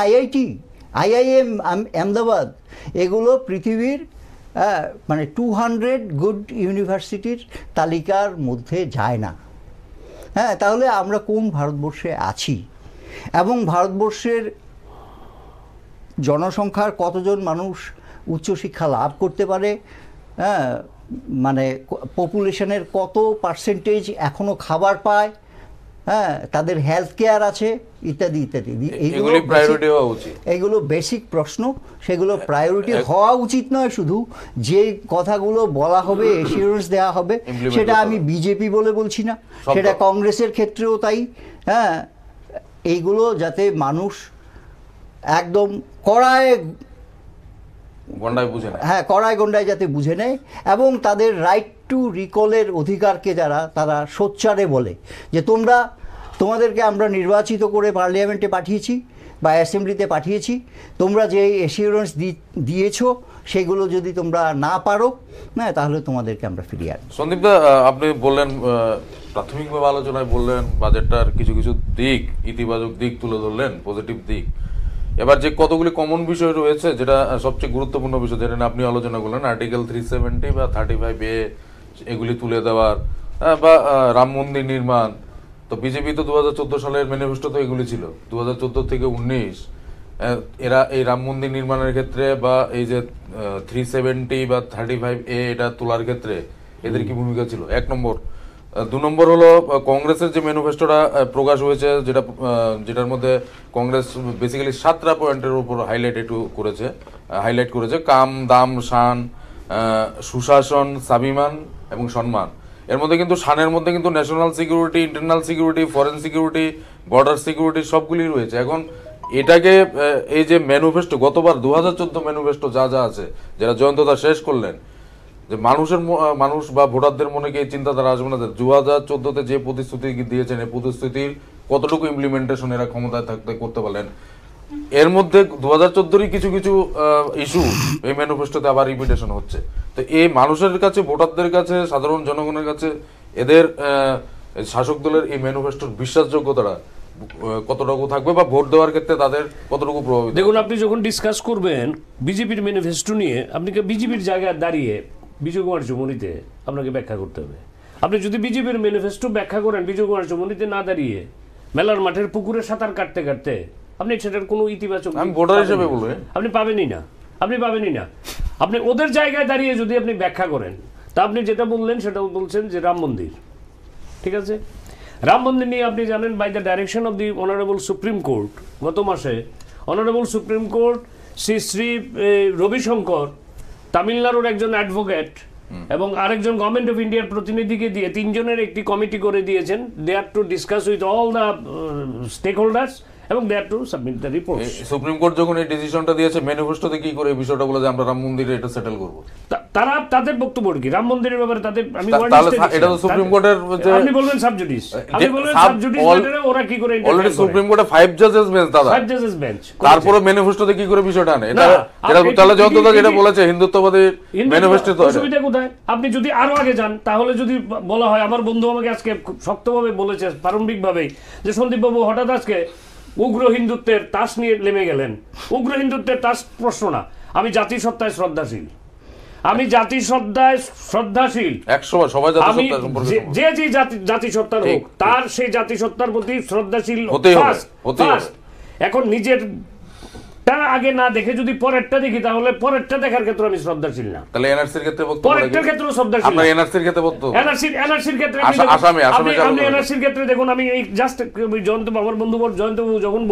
IIM আহমেদাবাদ, এগুলো পৃথিবীর মানে 200 গুড ইউনিভার্সিটির তালিকার মধ্যে যায় না। হ্যাঁ, তাহলে আমরা কোন ভারতবর্ষে আছি? এবং ভারতবর্ষের জনসংখ্যার কতজন মানুষ উচ্চশিক্ষা লাভ করতে পারে, হ্যাঁ, মানে পপুলেশনের কত পার্সেন্টেজ এখনও খাবার পায়, হ্যাঁ, তাদের হেলথ কেয়ার আছে ইত্যাদি ইত্যাদি, এইগুলো বেসিক প্রশ্ন। সেগুলো প্রায়োরিটি হওয়া উচিত নয়, শুধু যে কথাগুলো বলা হবে, এসিওরেন্স দেওয়া হবে, সেটা আমি বিজেপি বলে বলছি না, সেটা কংগ্রেসের ক্ষেত্রেও তাই। হ্যাঁ, এইগুলো যাতে মানুষ একদম কড়ায় গন্ডায় যাতে বুঝে নেয়, এবং তাদের রাইট টু রিকলের অধিকারকে তারা সোচ্চারে বলে যে তোমাদেরকে আমরা নির্বাচিত করে পার্লামেন্টে পাঠিয়েছি বা অ্যাসেম্বলিতে পাঠিয়েছি, তোমরা যে এসিওরেন্স দিয়েছো সেগুলো যদি তোমরা না পারো, না, তাহলে তোমাদেরকে আমরা ফিরিয়ে আনবো। সন্দীপ দা, আপনি বললেন, প্রাথমিকভাবে আলোচনায় বললেন বাজেটটার কিছু কিছু দিক, ইতিবাচক দিক তুলে ধরলেন, পজিটিভ দিক। এবার যে কতগুলি কমন বিষয় রয়েছে, যেটা সবচেয়ে গুরুত্বপূর্ণ বিষয়, যেটা আপনি আলোচনা করলেন, আর্টিকেল 370 বা 35A এগুলি তুলে দেওয়ার, বা রাম মন্দির নির্মাণ। তো বিজেপি তো 2014 সালের ম্যানিফেস্টো তো এগুলি ছিল, 2014 থেকে 19 এরা এই রাম মন্দির নির্মাণের ক্ষেত্রে বা এই যে 370 বা 35A এটা তোলার ক্ষেত্রে এদের কি ভূমিকা ছিল? 1 নম্বর। 2 নম্বর হলো কংগ্রেসের যে ম্যানিফেস্টোটা প্রকাশ হয়েছে, যেটার মধ্যে কংগ্রেস বেসিক্যালি 7টা পয়েন্টের উপর হাইলাইট করেছে: কাম, দাম, শান, সুশাসন, স্বাভিমান এবং সম্মান। এর মধ্যে কিন্তু শানের মধ্যে কিন্তু national security, internal security, foreign security, border security সবগুলি রয়েছে। এখন এটাকে এই যে ম্যানিফেস্টো, গতবার 2014 ম্যানিফেস্টো যা আছে, যারা জয়ন্তদা শেষ করলেন, যে মানুষ বা ভোটারদের মনে কি এই চিন্তাধারা আসবে না 2014-তে যে প্রতিশ্রুতি দিয়েছেন, এই প্রতিশ্রুতির কতটুকু ইমপ্লিমেন্টেশন এরা ক্ষমতায় থাকতে করতে পারলেন? এর মধ্যে 2014-ই কিছু কিছু ইস্যু এই ম্যানিফেস্টোতে আবার রিপিটেশন হচ্ছে। তো এই মানুষের কাছে, ভোটারদের কাছে, সাধারণ জনগণের কাছে এদের শাসক দলের এই ম্যানিফেস্টোর বিশ্বাসযোগ্যতাটা কতটুকু থাকবে, বা ভোট দেওয়ার ক্ষেত্রে তাদের কতটুকু প্রভাবিত? দেখুন, আপনি যখন ডিসকাস করবেন বিজেপির ম্যানিফেস্টো নিয়ে, আপনাকে বিজেপির জায়গায় দাঁড়িয়ে বিজয় কুমার চৌমুহনীতে আপনাকে ব্যাখ্যা করতে হবে। আপনি যদি বিজেপির ম্যানিফেস্টো ব্যাখ্যা করেন বিজয় কুমার চৌমুহনীতে না দাঁড়িয়ে, মেলার মাঠের পুকুরে সাঁতার কাটতে কাটতে, আপনি সেটার কোনো ইতিবাচক ভোটার হিসেবে বলবো আপনি পাবেনই না। আপনি ওদের জায়গায় দাঁড়িয়ে যদি আপনি ব্যাখ্যা করেন, তা আপনি যেটা বললেন সেটা বলছেন যে রাম মন্দির, ঠিক আছে, রাম মন্দির নিয়ে আপনি জানেন, by the direction of the honourable supreme court, গত মাসে honourable supreme court Shri Ravishankar, তামিলনাড়ুর একজন অ্যাডভোকেট এবং আরেকজন গভর্নমেন্ট অফ ইন্ডিয়ার প্রতিনিধিকে দিয়ে 3 জনের একটি কমিটি করে দিয়েছেন। They are to discuss with all the stake holders এবং they are to submit the report. Supreme Court যখন এই ডিসিশনটা দিয়েছে, ম্যানিফেস্টোতে কি করে এই বিষয়টা বলে যে আমরা রাম মন্দিরে এটা সেটেল করব, তারা তাদের বক্তব্য কি রাম মন্দিরের ব্যাপারে? তাদের আমি এটা তো সুপ্রিম কোর্টের, আপনি বলবেন সাবজুডিস, আপনি বলবেন সাবজুডিস ম্যাটারে ওরা কি করে ইন্টারফেয়ার করে? অলরেডি সুপ্রিম কোর্টে 5 জাজেস বেঞ্চ, দাদা 5 জাজেস বেঞ্চ, তারপরে ম্যানিফেস্টোতে কি করে বিষয়টা আনে? এটা তাহলে জয়ন্তদা যেটা বলেছে হিন্দুত্ববাদী ম্যানিফেস্টো, তো অসুবিধা কোথায়? আপনি যদি আরো আগে যান, তাহলে যদি বলা হয়, আমার বন্ধু আমাকে আজকে শক্তভাবে বলেছে প্রারম্ভিকভাবে, যে সন্দীপ বাবু হঠাৎ আজকে উগ্র হিন্দুত্বের তাস নিয়ে নেমে গেলেন। উগ্র হিন্দুত্বের তাস প্রশ্ন না, আমি জাতিসত্তায় শ্রদ্ধাশীল, সবাই যে জাতিসত্তার হোক, তার সেই জাতিসত্তার প্রতি শ্রদ্ধাশীল। এখন নিজের আগেরটা আগে না দেখে যদি পরেরটা দেখি তাহলে পরেরটা দেখার ক্ষেত্রে আমি শ্রদ্ধাশীল না, তাহলে এনআরসির ক্ষেত্রে বক্তব্য পরেরটার ক্ষেত্রে শ্রদ্ধাশীল আপনার না। এনআরসির ক্ষেত্রে বক্তব্য এনআরসির ক্ষেত্রে আসামে আপনি চালু করবেন। এনআরসির ক্ষেত্রে দেখুন, আমি এই জাস্ট আমার বন্ধু জয়ন্তবাবু যখন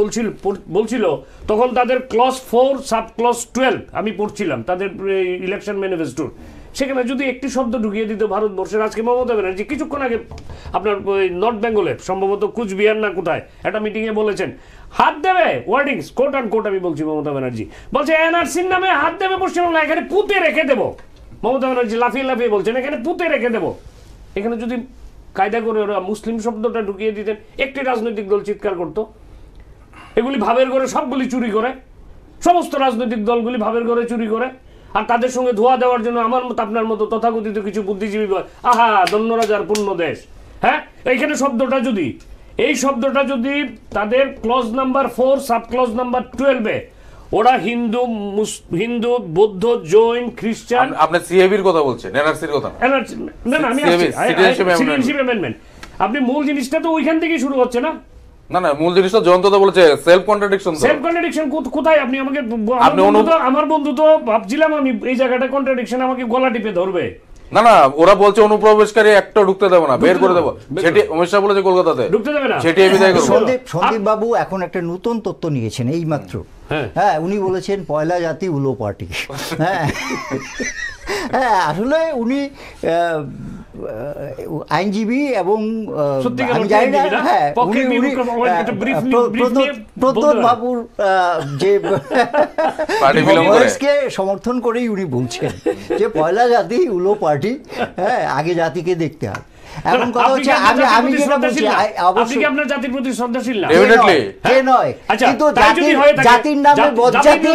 বলছিল তখন তাদের ক্লজ 4 সাব ক্লজ 12 আমি পড়ছিলাম তাদের ইলেকশন ম্যানিফেস্টোর, সেখানে যদি একটি শব্দ ঢুকিয়ে দিত ভারতবর্ষের, আজকে মমতা ব্যানার্জি কিছুক্ষণ আগে আপনার নর্থ বেঙ্গলে সম্ভবত কুচবিহার না কোথায় একটা মিটিংয়ে বলেছেন হাত দেবে, ওয়ার্ডিংস কোট অ্যান্ড কোট আমি বলছি, মমতা ব্যানার্জি বলছে এনআরসির নামে হাত দেবে পশ্চিমবাংলা, এখানে পুঁতে রেখে দেবো। মমতা ব্যানার্জি লাফিয়ে লাফিয়ে বলছেন এখানে পুঁতে রেখে দেবো। এখানে যদি কায়দা করে ওরা মুসলিম শব্দটা ঢুকিয়ে দিতেন, একটি রাজনৈতিক দল চিৎকার করতো। এগুলি ভাবের ঘরে সবগুলি চুরি করে, সমস্ত রাজনৈতিক দলগুলি ভাবের ঘরে চুরি করে, আর তাদের সঙ্গে ধোয়া দেওয়ার জন্য আমার মতো আপনার মতো তথাকথিত কিছু বুদ্ধিজীবী আহা ধন্য রাজার পূর্ণ দেশ। হ্যাঁ, এইখানে শব্দটা যদি এই শব্দটা যদি তাদের clause number 4 sub clause number 12 ওরা হিন্দু বৌদ্ধ জৈন খ্রিস্টান, আপনি সিএবির কথা বলছেন, এনআরসির কথা না। না না আমি সিটিজেনশিপ অ্যামেন্ডমেন্ট, আপনি মূল জিনিসটা তো ওইখান থেকেই শুরু হচ্ছে না। না না, মূল জিনিসটা জয়ন্তদা বলেছে সেলফ কন্ট্রাডিকশন। সেলফ কন্ট্রাডিকশন কোথায়? আপনি আমাকে আমার বন্ধু তো ভাবছিলাম আমি এই জায়গাটা কন্ট্রাডিকশন আমাকে গলা টিপে ধরবে। না না, ওরা বলছে অনুপ্রবেশকারী একটা ঢুকতে দেবো না, বের করে দেবো। সেটি অমিত শাহ বলেছে কলকাতাতে ঢুকতে দেবে না, সেটি বিদায় করব। সন্দীপ বাবু এখন একটা নতুন তথ্য নিয়েছেন এই মাত্র। হ্যাঁ, উনি বলেছেন পয়লা জাতি উলো পার্টি। হ্যাঁ হ্যাঁ, আসলে উনি আইনজীবী এবং আমি জানি না, হ্যাঁ প্রদ্যোৎ বাবুর যে ভয়েসকে সমর্থন করেই উনি বলছেন যে পয়লা জাতি উলো পার্টি, হ্যাঁ আগে জাতিকে দেখতে হবে। এখন কথা হচ্ছে আমি যেটা বলছি আপনি কি আপনার জাতির প্রতি শ্রদ্ধাশীল না? ডেফিনেটলি কে নয়, কিন্তু জাতির নামে বজ্জাতি,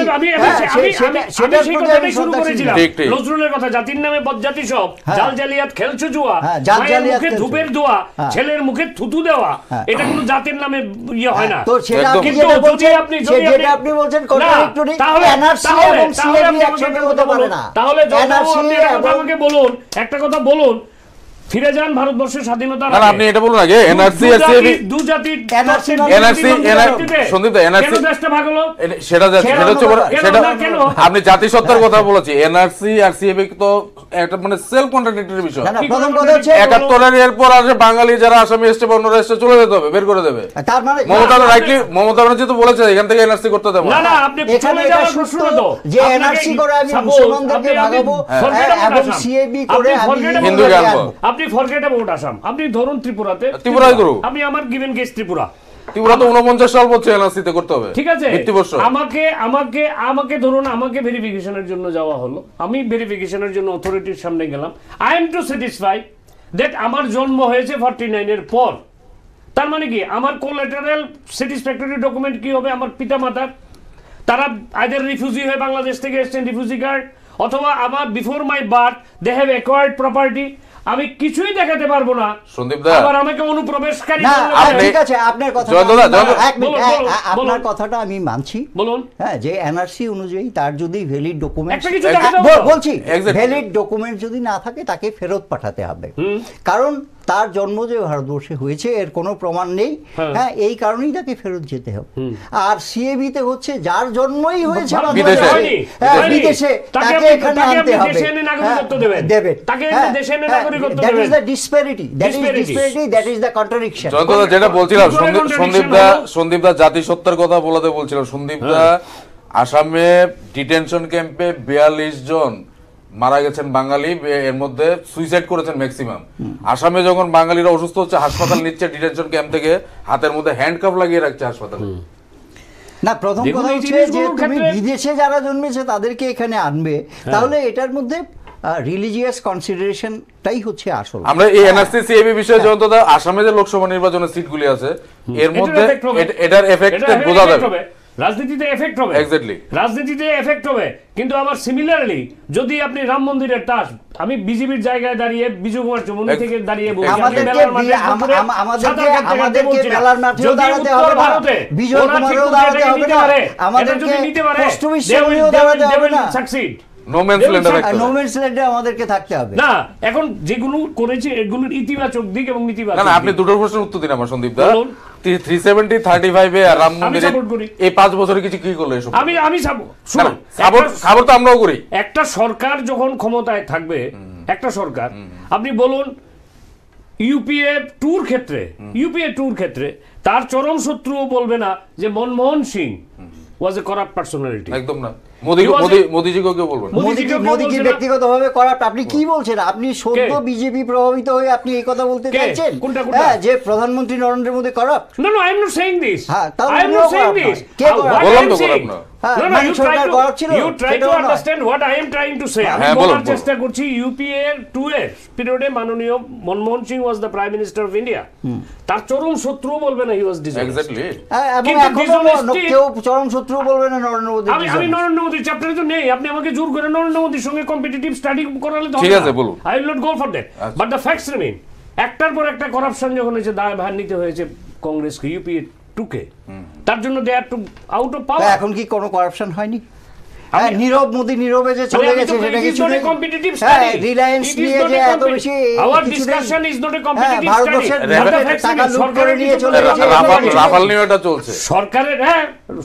সেটা আমি শুরু করেছিলাম নজরুলের কথা, জাতির নামে বজ্জাতি সব জাল জালিয়াত খেলছো জুয়া, মায়ের মুখে ধূপের দোয়া, ছেলের মুখে থুতু দেওয়া, এটা কোনো জাতির নামে ইয়ে হয় না। তো সেটা আপনি বলছেন কন্ট্রাডিক্টরি, এনআরসি এবং সিএবি একসাথে হতে পারে না। তাহলে আপনি আমাকে বলুন, একটা কথা বলুন, ফিরে যান ভারতবর্ষের স্বাধীনতা। না আপনি এটা বলুন আগে, এনআরসি আর সিএবি দু জাতি সন্দীপ দা এনআরসি কেন দেশটা ভাগ হলো সেটা হচ্ছে সেটা আপনি জাতিসত্তার কথা বলেছি, এনআরসি আর সিএবি তো একটা মানে সেলফ কন্ট্রাডিক্টরি বিষয়। না প্রথম কথা হচ্ছে ৭১ এর পর আসে বাঙালি যারা আসামি এসছে বা অন্য রাষ্ট্রে চলে যেতে হবে, বের করে দেবে। তার মানে মমতা ব্যানার্জি তো বলেছে এখান থেকে এনআরসি করতে দেব না। না আপনি এখানে এটা সুস্থ যে এনআরসি করে আমি মুসলমানদেরকে ভাগাবো এবং সিএবি করে আমি হিন্দুকে আনবো। আপনি ফরগেট অ্যাবাউট আসাম, আপনি ধরুন ত্রিপুরাতে, ত্রিপুরাই করুন, আমি আমার গিভেন কেস ত্রিপুরা তো 49 সাল বলছে এনআরসি তে করতে হবে, ঠিক আছে। আমাকে ধরুন, আমাকে ভেরিফিকেশনের জন্য যাওয়া হলো, আমি ভেরিফিকেশনের জন্য অথরিটির সামনে গেলাম। I am to satisfy that আমার জন্ম হয়েছে 49 এর পর। তার মানে কি আমার কোল্যাটারাল স্যাটিসফ্যাক্টরি ডকুমেন্ট কি হবে? আমার পিতামাতার, তারা আইদার রিফিউজি হয়ে বাংলাদেশ থেকে এসেছেন রিফিউজি কার্ড, অথবা আমার before my birth they have acquired property, আমি কিছুই দেখাতে পারবো না। সন্দীপ দা আবার আমাকে অনুপ্রবেশকারী ঠিক আছে, আপনার কথা আপনার কথাটা আমি মানছি, বলুন। হ্যাঁ, যে এনআরসি অনুযায়ী তার যদি ভ্যালিড ডকুমেন্ট বলছি ভ্যালিড ডকুমেন্ট যদি না থাকে তাকে ফেরত পাঠাতে হবে, কারণ তার জন্ম যে ভারতবর্ষে হয়েছে এর কোনো প্রমাণ নেই। হ্যাঁ, এই কারণেই তাকে ফেরত যেতে হবে। আর সিএবিতে হচ্ছে যার জন্মই হয়েছে বিদেশে, তাকে এখানে আনতে হবে, দেবে। That is the disparity, that is the contradiction. যেটা বলছিলাম সন্দীপ দা জাতিসত্তার কথা বলাতে বলছিলাম। সন্দীপ দা আসামে ডিটেনশন ক্যাম্পে 42 জন মারা গেছেন বাঙালি, এর মধ্যে সুইসাইড করেছেন ম্যাক্সিমাম। আসামে যখন বাঙালিরা অসুস্থ হচ্ছে হাসপাতাল নিচ্ছে ডিটেনশন ক্যাম্প থেকে, হাতের মধ্যে হ্যান্ডকাফ লাগিয়ে রাখছে হাসপাতালে। না প্রথম কথা হচ্ছে যে তুমি বিদেশে যারা জন্মেছে তাদেরকে এখানে আনবে, তাহলে এটার মধ্যে রিলিজিয়াস কনসিডারেশনটাই হচ্ছে আসল। আমরা এই এনআরসি সিএবি বিষয়ে যতটা আসামে যে লোকসভা নির্বাচনের সিটগুলি আছে এর মধ্যে এটার এফেক্ট বোঝা যাবে। রাজনীতিতে এফেক্ট হবে, এক্স্যাক্টলি রাজনীতিতে এফেক্ট হবে। কিন্তু আমার সিমিলারলি যদি আপনি রাম মন্দিরের টাস, আমি বিজেপির জায়গায় দাঁড়িয়ে বিজু কুমার চৌমুনি থেকে দাঁড়িয়ে বলছি আমাদেরকে মেলার মাঠেও দাঁড়াতে হবে না, বিজয় কুমারও দাঁড়াতে হবে না, আমাদেরকে পোস্ট অফিসেও দাঁড়াতে হবে না। নো ম্যানস ল্যান্ডে থাকতে নো ম্যানস ল্যান্ডে আমাদেরকে থাকতে হবে না। এখন যেগুলো করেছে এগুলোর ইতিবাচক দিক এবং নেতিবাচক না, দিক। আপনি দুটোর প্রশ্নের উত্তর দিন আমার সন্দীপ দা। বলুন। 370 35 এ আর রাম মন্দিরে support করি। এই 5 বছরে কিছু কি করলো এসব? আমি শুনুন, খবর তো আমরাও করি। একটা সরকার যখন ক্ষমতায় থাকবে, একটা সরকার, আপনি বলুন ইউপিএ টুর ক্ষেত্রে তার চরম শত্রুও বলবে না যে মনমোহন সিং ওয়াজ এ করাপ্ট পার্সোনালিটি। একদম না। মোদিজিকে কেউ বলবেন? মোদিজি ব্যক্তিগতভাবে করাপ্ট। আপনি কি বলছেন? আপনি সদ্য বিজেপি প্রভাবিত হয়ে আপনি এই কথা বলতে চাইছেন হ্যাঁ, যে প্রধানমন্ত্রী Narendra Modi corrupt? No, I am not saying this. হ্যাঁ, তাহলে I am not saying this. K corrupt? বললাম তো corrupt না। You try to understand what I am trying to say. আমি বলার চেষ্টা করছি ইউপিএ 2 এর পিরিয়ডে মাননীয় Manmohan Singh was the prime minister of India. তার চরম শত্রু বলবে না হি ওয়াজ ডিসঅনেস্ট। এক্স্যাক্টলি। এবং এখনো কেউ চরম শত্রু বলবে না নরেন্দ্র মোদি। আমি নরেন্দ্র মোদির চ্যাপ্টারে তো নেই, আপনি আমাকে জোর করে নরেন্দ্র মোদির সঙ্গে কম্পিটিটিভ স্টাডি করালে তো ঠিক আছে, বলুন। I will not go for that, but the facts remain. একটার পর একটা করাপশন যখন হয়েছে, দায় ভার নিতে হয়েছে কংগ্রেসকে, ইউপিএ 2 কে। তার জন্য দে are to out of power. এখন কি কোনো করাপশন হয়নি? নীরব মোদি নীরবে যে চলে গেছে সেটা কিছু নেই। কম্পিটিটিভ স্টাডি রিলায়েন্স নিয়ে যে এত বেশি hour discussion is not a competitive ভারতবর্ষের স্টাডি। টাকা লুট করে নিয়ে চলে গেছে। রাফাল নিয়ে এটা চলছে।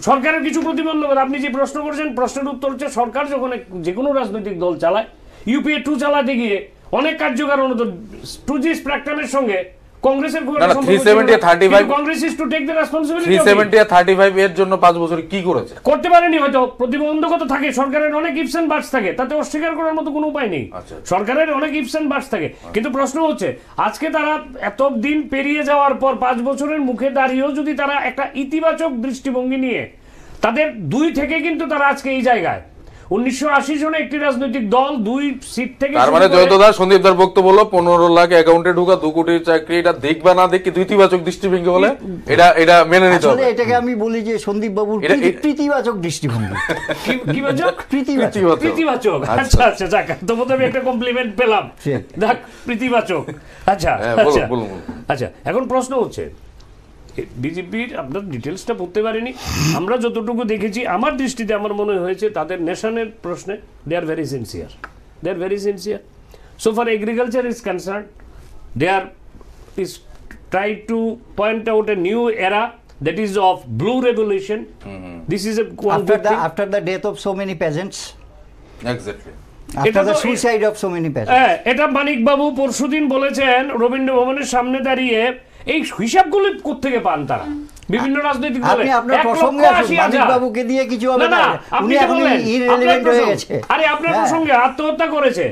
সরকারের কিছু প্রতিবন্ধকতা। আপনি যে প্রশ্ন করেছেন, প্রশ্নের উত্তর হচ্ছে সরকার যখন যে কোনো রাজনৈতিক দল চালায়, ইউপিএ 2 চালাতে গিয়ে অনেক কার্যকারণ 2G স্প্রাকটানের সঙ্গে কংগ্রেসের খুব একটা সম্পর্ক ছিল না। Congress is to take the responsibility. 370 আর 35 এর জন্য 5 বছরে কি করেছে? করতে পারেনি, হয়তো প্রতিবন্ধকতা থাকে, সরকারের অনেক ইফস এন্ড বাটস থাকে, তাতে অস্বীকার করার মতো কোনো উপায় নেই। সরকারের অনেক ইফস এন্ড বাটস থাকে, কিন্তু প্রশ্ন হচ্ছে আজকে তারা এত দিন পেরিয়ে যাওয়ার পর 5 বছরের মুখে দাঁড়িয়েও যদি তারা একটা ইতিবাচক দৃষ্টিভঙ্গি নিয়ে, তাদের 2 থেকে কিন্তু তারা আজকে এই জায়গায়। 1980 সনে একটি রাজনৈতিক দল 2 সিট থেকে, তার মানে জয়ন্তদা সন্দীপদার বক্তব্য হলো 15 লাখ অ্যাকাউন্টে ঢোকা 2 কোটির চাকরি, এটা দেখ বা না দেখ কিন্তু ইতিবাচক দৃষ্টিভঙ্গি হলে এটা মেনে নিতে হবে। এটাকে আমি বলি যে সন্দীপ বাবুর প্রীতিবাচক দৃষ্টিভঙ্গি। প্রীতিবাচক। আচ্ছা যাক, তো আমি একটা কমপ্লিমেন্ট পেলাম, দেখ প্রীতিবাচক। আচ্ছা, এখন প্রশ্ন হচ্ছে বিজেপির, আপনার ডিটেলসটা পড়তে পারিনি, আমরা যতটুকু দেখেছি আমার দৃষ্টিতে আমার মনে হয়েছে তাদের নেশনের প্রশ্নে they are very sincere. So for agriculture is concern, they are is try to point out a new era that is of blue revolution. This is a after the death of so many peasants, exactly, after the suicide of so many peasants. এটা মানিক বাবু পরশুদিন বলেছেন রবীন্দ্র ভবনের সামনে দাঁড়িয়ে। এই হিসাবগুলো কোত্থেকে পান তারা বিভিন্ন রাজনৈতিক দলে? আপনি আপনার প্রসঙ্গে আসুন, মানিক বাবুকে দিয়ে কিছু হবে না, আপনি এখন ইররিলেভেন্ট হয়ে গেছে। আরে আপনার প্রসঙ্গে আত্মহত্যা করেছে,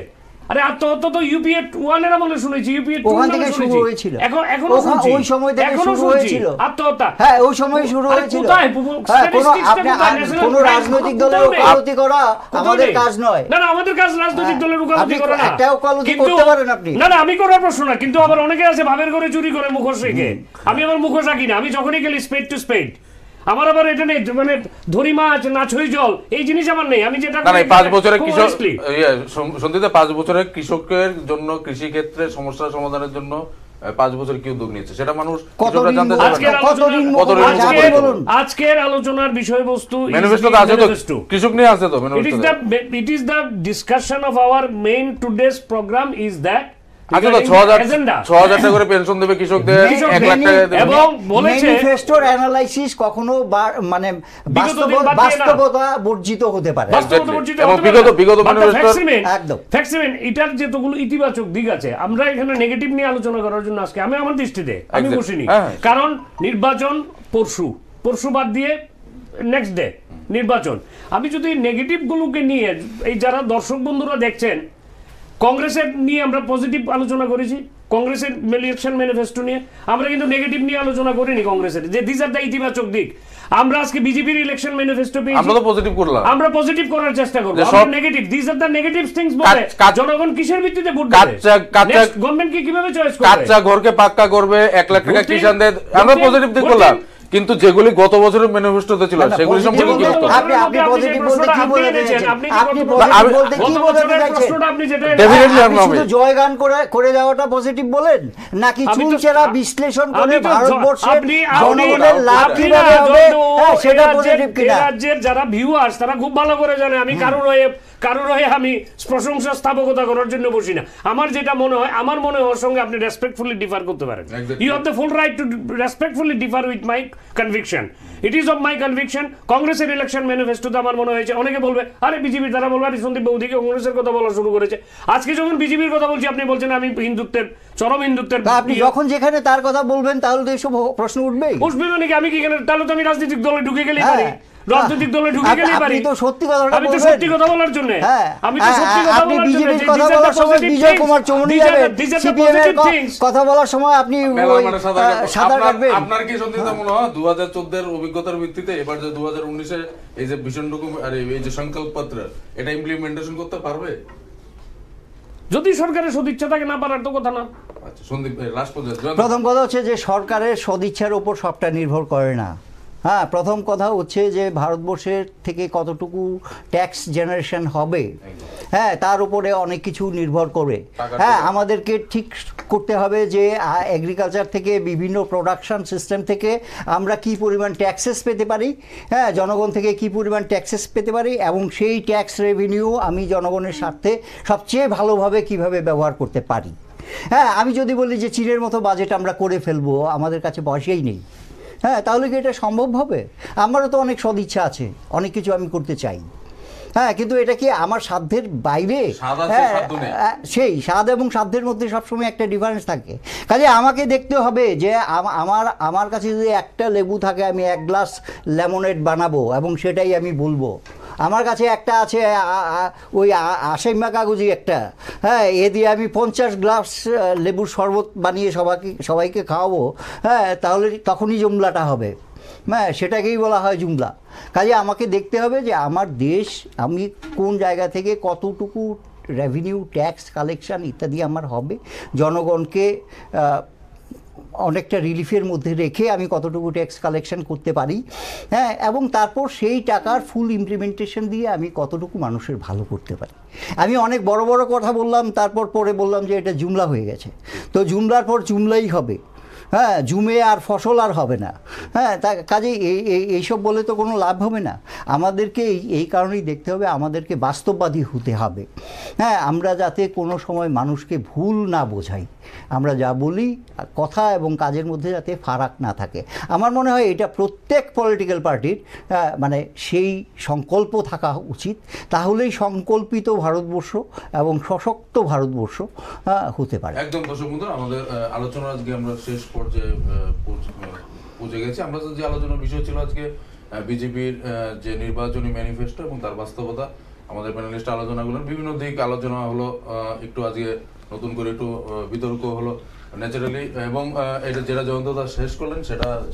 আরে আত্মহত্যা তো ইউপিএ 1 এর আমলে শুনেছি, ইউপিএ 2 ওখান থেকে শুরু হয়েছিল। এখনো শুনছি, ওই সময় থেকে শুরু হয়েছিল আত্মহত্যা। হ্যাঁ, ওই সময় শুরু হয়েছিল। কোন রাজনৈতিক দলের ওকালতি করা আমাদের কাজ নয়। না, আমাদের কাজ রাজনৈতিক দলের ওকালতি করা না। একটা ওকালতি করতে পারেন আপনি। না, আমি করার প্রশ্ন না, কিন্তু আবার অনেকে আছে ভাবের করে চুরি করে মুখোশ রেখে। আমি আমার মুখোশ রাখি না, আমি যখনই গেলি স্পেড টু স্পেড। আমার আবার এটা নেই, মানে ধরি মাছ নাছই জল এই জিনিস আমার নেই। আমি যেটা 5 বছরের কৃষক সন্ধিতে 5 বছরের কৃষকের জন্য, কৃষি ক্ষেত্রে সমস্যা সমাধানের জন্য 5 বছর কি উদ্যোগ নিয়েছে সেটা মানুষ কৃষকরা জানতে চায়। আজকের আলোচনার বিষয়বস্তু ম্যানিফেস্টোতে আছে তো, কৃষক নিয়ে আছে তো ম্যানিফেস্টোতে। It is the discussion of our main today's program is that আচ্ছা, তো 6,000 টাকা করে পেনশন দেবে কৃষকদের, 1 লাখ টাকা দেবে। এবং বলেছে ম্যানিফেস্টোর অ্যানালাইসিস কখনো মানে বাস্তবতা বর্জিত হতে পারে। এবং বিগত ম্যানিফেস্টোর একদম ফ্যাক্সিমেন এটার যেগুলো ইতিবাচক দিক আছে, আমরা এখানে নেগেটিভ নিয়ে আলোচনা করার জন্য আজকে আমি আমার দৃষ্টিতে আমি বসিনি। কারণ নির্বাচন পরশু বাদ দিয়ে নেক্সট ডে নির্বাচন। আমি যদি নেগেটিভ গুলোকে নিয়ে, এই যারা দর্শক বন্ধুরা দেখছেন, কংগ্রেসের নিয়ে আমরা পজিটিভ আলোচনা করেছি, কংগ্রেসের ইলেকশন ম্যানিফেস্টো নিয়ে আমরা কিন্তু নেগেটিভ নিয়ে আলোচনা করিনি। কংগ্রেসের যে দিস আর দ্য ইতিবাচক দিক। আমরা আজকে বিজেপির ইলেকশন ম্যানিফেস্টো পেয়েছি, আমরা তো পজিটিভ করলাম, আমরা পজিটিভ করার চেষ্টা করব। আমরা negative, this are the negative things বলে জনগণ কিসের ভিত্তিতে ভোট দেবে? গভর্নমেন্ট কি কিভাবে চয়েস করবে? কাঁচা ঘরকে পাক্কা করবে, 1 লাখ টাকা কিষানদের, আমরা পজিটিভ দিক করলাম। কিন্তু যেগুলি গত বছরের ম্যানিফেস্টোতে ছিল সেগুলি সম্পর্কে কি বক্তব্য? আপনি পজিটিভ বলতে কি বলতে চাইছেন? আপনি পজিটিভ বলতে কি বলতে চাইছেন? Definitely আপনি শুধু জয়গান করে যাওয়াটা পজিটিভ বলেন, নাকি চুলচেরা বিশ্লেষণ করে ভারতবর্ষের জনগণের লাভ কিভাবে হবে সেটা পজিটিভ কিনা? রাজ্যের যারা ভিউয়ার্স তারা খুব ভালো করে জানে আমি কারোর হয়ে আমি প্রশংসা স্থাপকতা করার জন্য বসি না। আমার যেটা মনে হয়, আমার মনে হওয়ার সঙ্গে আপনি রেসপেক্টফুলি ডিফার করতে পারেন। You have the full right to respectfully differ with my conviction. It is of my conviction. কংগ্রেসের ইলেকশন ম্যানিফেস্টোতে আমার মনে হয়েছে অনেকে বলবে আরে বিজেপির তারা বলবে আরে সন্দীপ বাবু দিকে কংগ্রেসের কথা বলা শুরু করেছে। আজকে যখন বিজেপির কথা বলছি আপনি বলছেন আমি হিন্দুত্বের চরম হিন্দুত্বের। আপনি যখন যেখানে তার কথা বলবেন তাহলে তো এইসব প্রশ্ন উঠবেই। উঠবে মানে কি? আমি কি তাহলে তো আমি রাজনৈতিক দলে ঢুকে গেলেই পারি, রাজনৈতিক দলে ঢুকে গেলেই পারি। আপনি তো সত্যি কথাটা বলবেন। আমি তো সত্যি কথা বলার জন্য, আমি তো সত্যি কথা আপনি বলার জন্য। বিজেপির কথা বলার সময় বিজয় কুমার চৌমনি যাবেন, সিপিএম এর কথা বলার সময় আপনি সাদা কাটবেন। আপনার কি সত্যি মনে হয় 2014 এর অভিজ্ঞতার ভিত্তিতে এবার যে 2019 এ এই যে ভিশন ডকুমেন্ট আর এই যে সংকল্প পত্র এটা ইমপ্লিমেন্টেশন করতে পারবে? যদি সরকারের সদিচ্ছা থাকে, না পারার তো কথা না। আচ্ছা সন্দীপ, লাস্ট পর্যন্ত প্রথম কথা হচ্ছে যে সরকারের সদিচ্ছার উপর সবটা নির্ভর করে না। হ্যাঁ, প্রথম কথা হচ্ছে যে ভারতবর্ষের থেকে কতটুকু ট্যাক্স জেনারেশন হবে, হ্যাঁ, তার উপরে অনেক কিছু নির্ভর করে। হ্যাঁ, আমাদেরকে ঠিক করতে হবে যে এগ্রিকালচার থেকে বিভিন্ন প্রোডাকশন সিস্টেম থেকে আমরা কি পরিমাণ ট্যাক্সেস পেতে পারি, হ্যাঁ, জনগণ থেকে কি পরিমাণ ট্যাক্সেস পেতে পারি, এবং সেই ট্যাক্স রেভিনিউ আমি জনগণের স্বার্থে সবচেয়ে ভালোভাবে কিভাবে ব্যবহার করতে পারি। হ্যাঁ, আমি যদি বলি যে চীনের মতো বাজেট আমরা করে ফেলবো, আমাদের কাছে পয়সাই নেই, হ্যাঁ, তাহলে কি এটা সম্ভব হবে? আমারও তো অনেক সদিচ্ছা আছে, অনেক কিছু আমি করতে চাই, হ্যাঁ, কিন্তু এটা কি আমার সাধ্যের বাইরে? সেই স্বাদ এবং সাধ্যের মধ্যে সবসময় একটা ডিফারেন্স থাকে। কাজে আমাকে দেখতে হবে যে আমার কাছে যদি একটা লেবু থাকে আমি 1 গ্লাস লেমনেড বানাবো এবং সেটাই আমি বলবো। আমার কাছে একটা আছে ওই আশাইমা কাগজি একটা, হ্যাঁ, এ দিয়ে আমি 50 গ্লাস লেবুর শরবত বানিয়ে সবাইকে খাওয়াবো, হ্যাঁ, তাহলে তখনই জুমলাটা হবে, হ্যাঁ, সেটাকেই বলা হয় জুমলা। কাজে আমাকে দেখতে হবে যে আমার দেশ, আমি কোন জায়গা থেকে কতটুকু রেভিনিউ, ট্যাক্স কালেকশন ইত্যাদি আমার হবে, জনগণকে অনেকটা রিলিফের মধ্যে রেখে আমি কতটুকু ট্যাক্স কালেকশন করতে পারি, হ্যাঁ, এবং তারপর সেই টাকার ফুল ইমপ্লিমেন্টেশন দিয়ে আমি কতটুকু মানুষের ভালো করতে পারি। আমি অনেক বড় বড় কথা বললাম, তারপর পরে বললাম যে এটা জুমলা হয়ে গেছে, তো জুমলার পর জুমলাই হবে, হ্যাঁ, জুমে আর ফসল আর হবে না, হ্যাঁ, তা কাজেই এইসব বলে তো কোনো লাভ হবে না। আমাদেরকে এই কারণেই দেখতে হবে, আমাদেরকে বাস্তববাদী হতে হবে, হ্যাঁ, আমরা যাতে কোনো সময় মানুষকে ভুল না বোঝাই, আমরা যা বলি কথা এবং কাজের মধ্যে যাতে ফারাক না থাকে। আমার মনে হয় এটা প্রত্যেক পলিটিক্যাল পার্টির মানে সেই সংকল্প থাকা উচিত, তাহলেই সংকল্পিত ভারতবর্ষ এবং সশক্ত ভারতবর্ষ হতে পারে। একদম দর্শক বন্ধুরা, আমাদের আলোচনা আজকে আমরা শেষ পর্যায়ে পৌঁছে গেছি। আমরা যে আলোচনার বিষয় ছিল আজকে বিজেপির যে নির্বাচনী ম্যানিফেস্টো এবং তার বাস্তবতা, আমাদের প্যানেলিস্ট আলোচনা করলেন, বিভিন্ন দিক আলোচনা হলো, একটু আজকে নতুন করে একটু বিতর্ক হলো ন্যাচারালি, এবং এটা যেটা জয়ন্ত দাস শেষ করলেন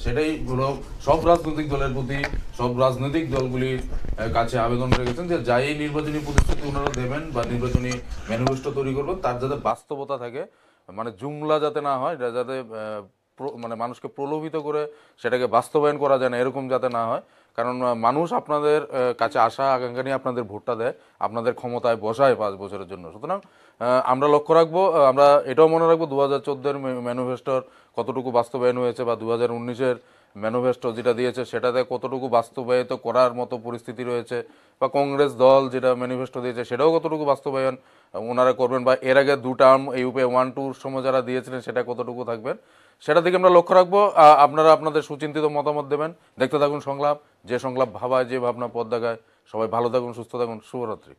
সেটাই হলো সব রাজনৈতিক দলের প্রতি, সব রাজনৈতিক দলগুলির কাছে আবেদন রেখেছেন যে যাই নির্বাচনী প্রতিশ্রুতি ওনারা দেবেন বা নির্বাচনী ম্যানিফেস্টো তৈরি করবেন তার যাতে বাস্তবতা থাকে, মানে জুমলা যাতে না হয়, যাতে মানে মানুষকে প্রলোভিত করে সেটাকে বাস্তবায়ন করা যায় না, এরকম যাতে না হয়। কারণ মানুষ আপনাদের কাছে আশা আকাঙ্ক্ষা নিয়ে আপনাদের ভোটটা দেয়, আপনাদের ক্ষমতায় বসায় 5 বছরের জন্য। সুতরাং আমরা লক্ষ্য রাখবো, আমরা এটাও মনে রাখবো 2014-এর ম্যানিফেস্টোর কতটুকু বাস্তবায়ন হয়েছে বা 2019-এর ম্যানিফেস্টো যেটা দিয়েছে সেটাতে কতটুকু বাস্তবায়িত করার মতো পরিস্থিতি রয়েছে, বা কংগ্রেস দল যেটা ম্যানিফেস্টো দিয়েছে সেটাও কতটুকু বাস্তবায়ন ওনারা করবেন, বা এর আগে 2 টার্ম ইউপি 1-2 সময় যারা দিয়েছিলেন সেটা কতটুকু থাকবেন, সেটা দিকে আমরা লক্ষ্য রাখবো। আপনারা আপনাদের সুচিন্তিত মতামত দেবেন। দেখতে থাকুন সংলাপ, যে সংলাপ ভাবায়, যে ভাবনা পথ দেখায়। সবাই ভালো থাকুন, সুস্থ থাকুন, শুভরাত্রি।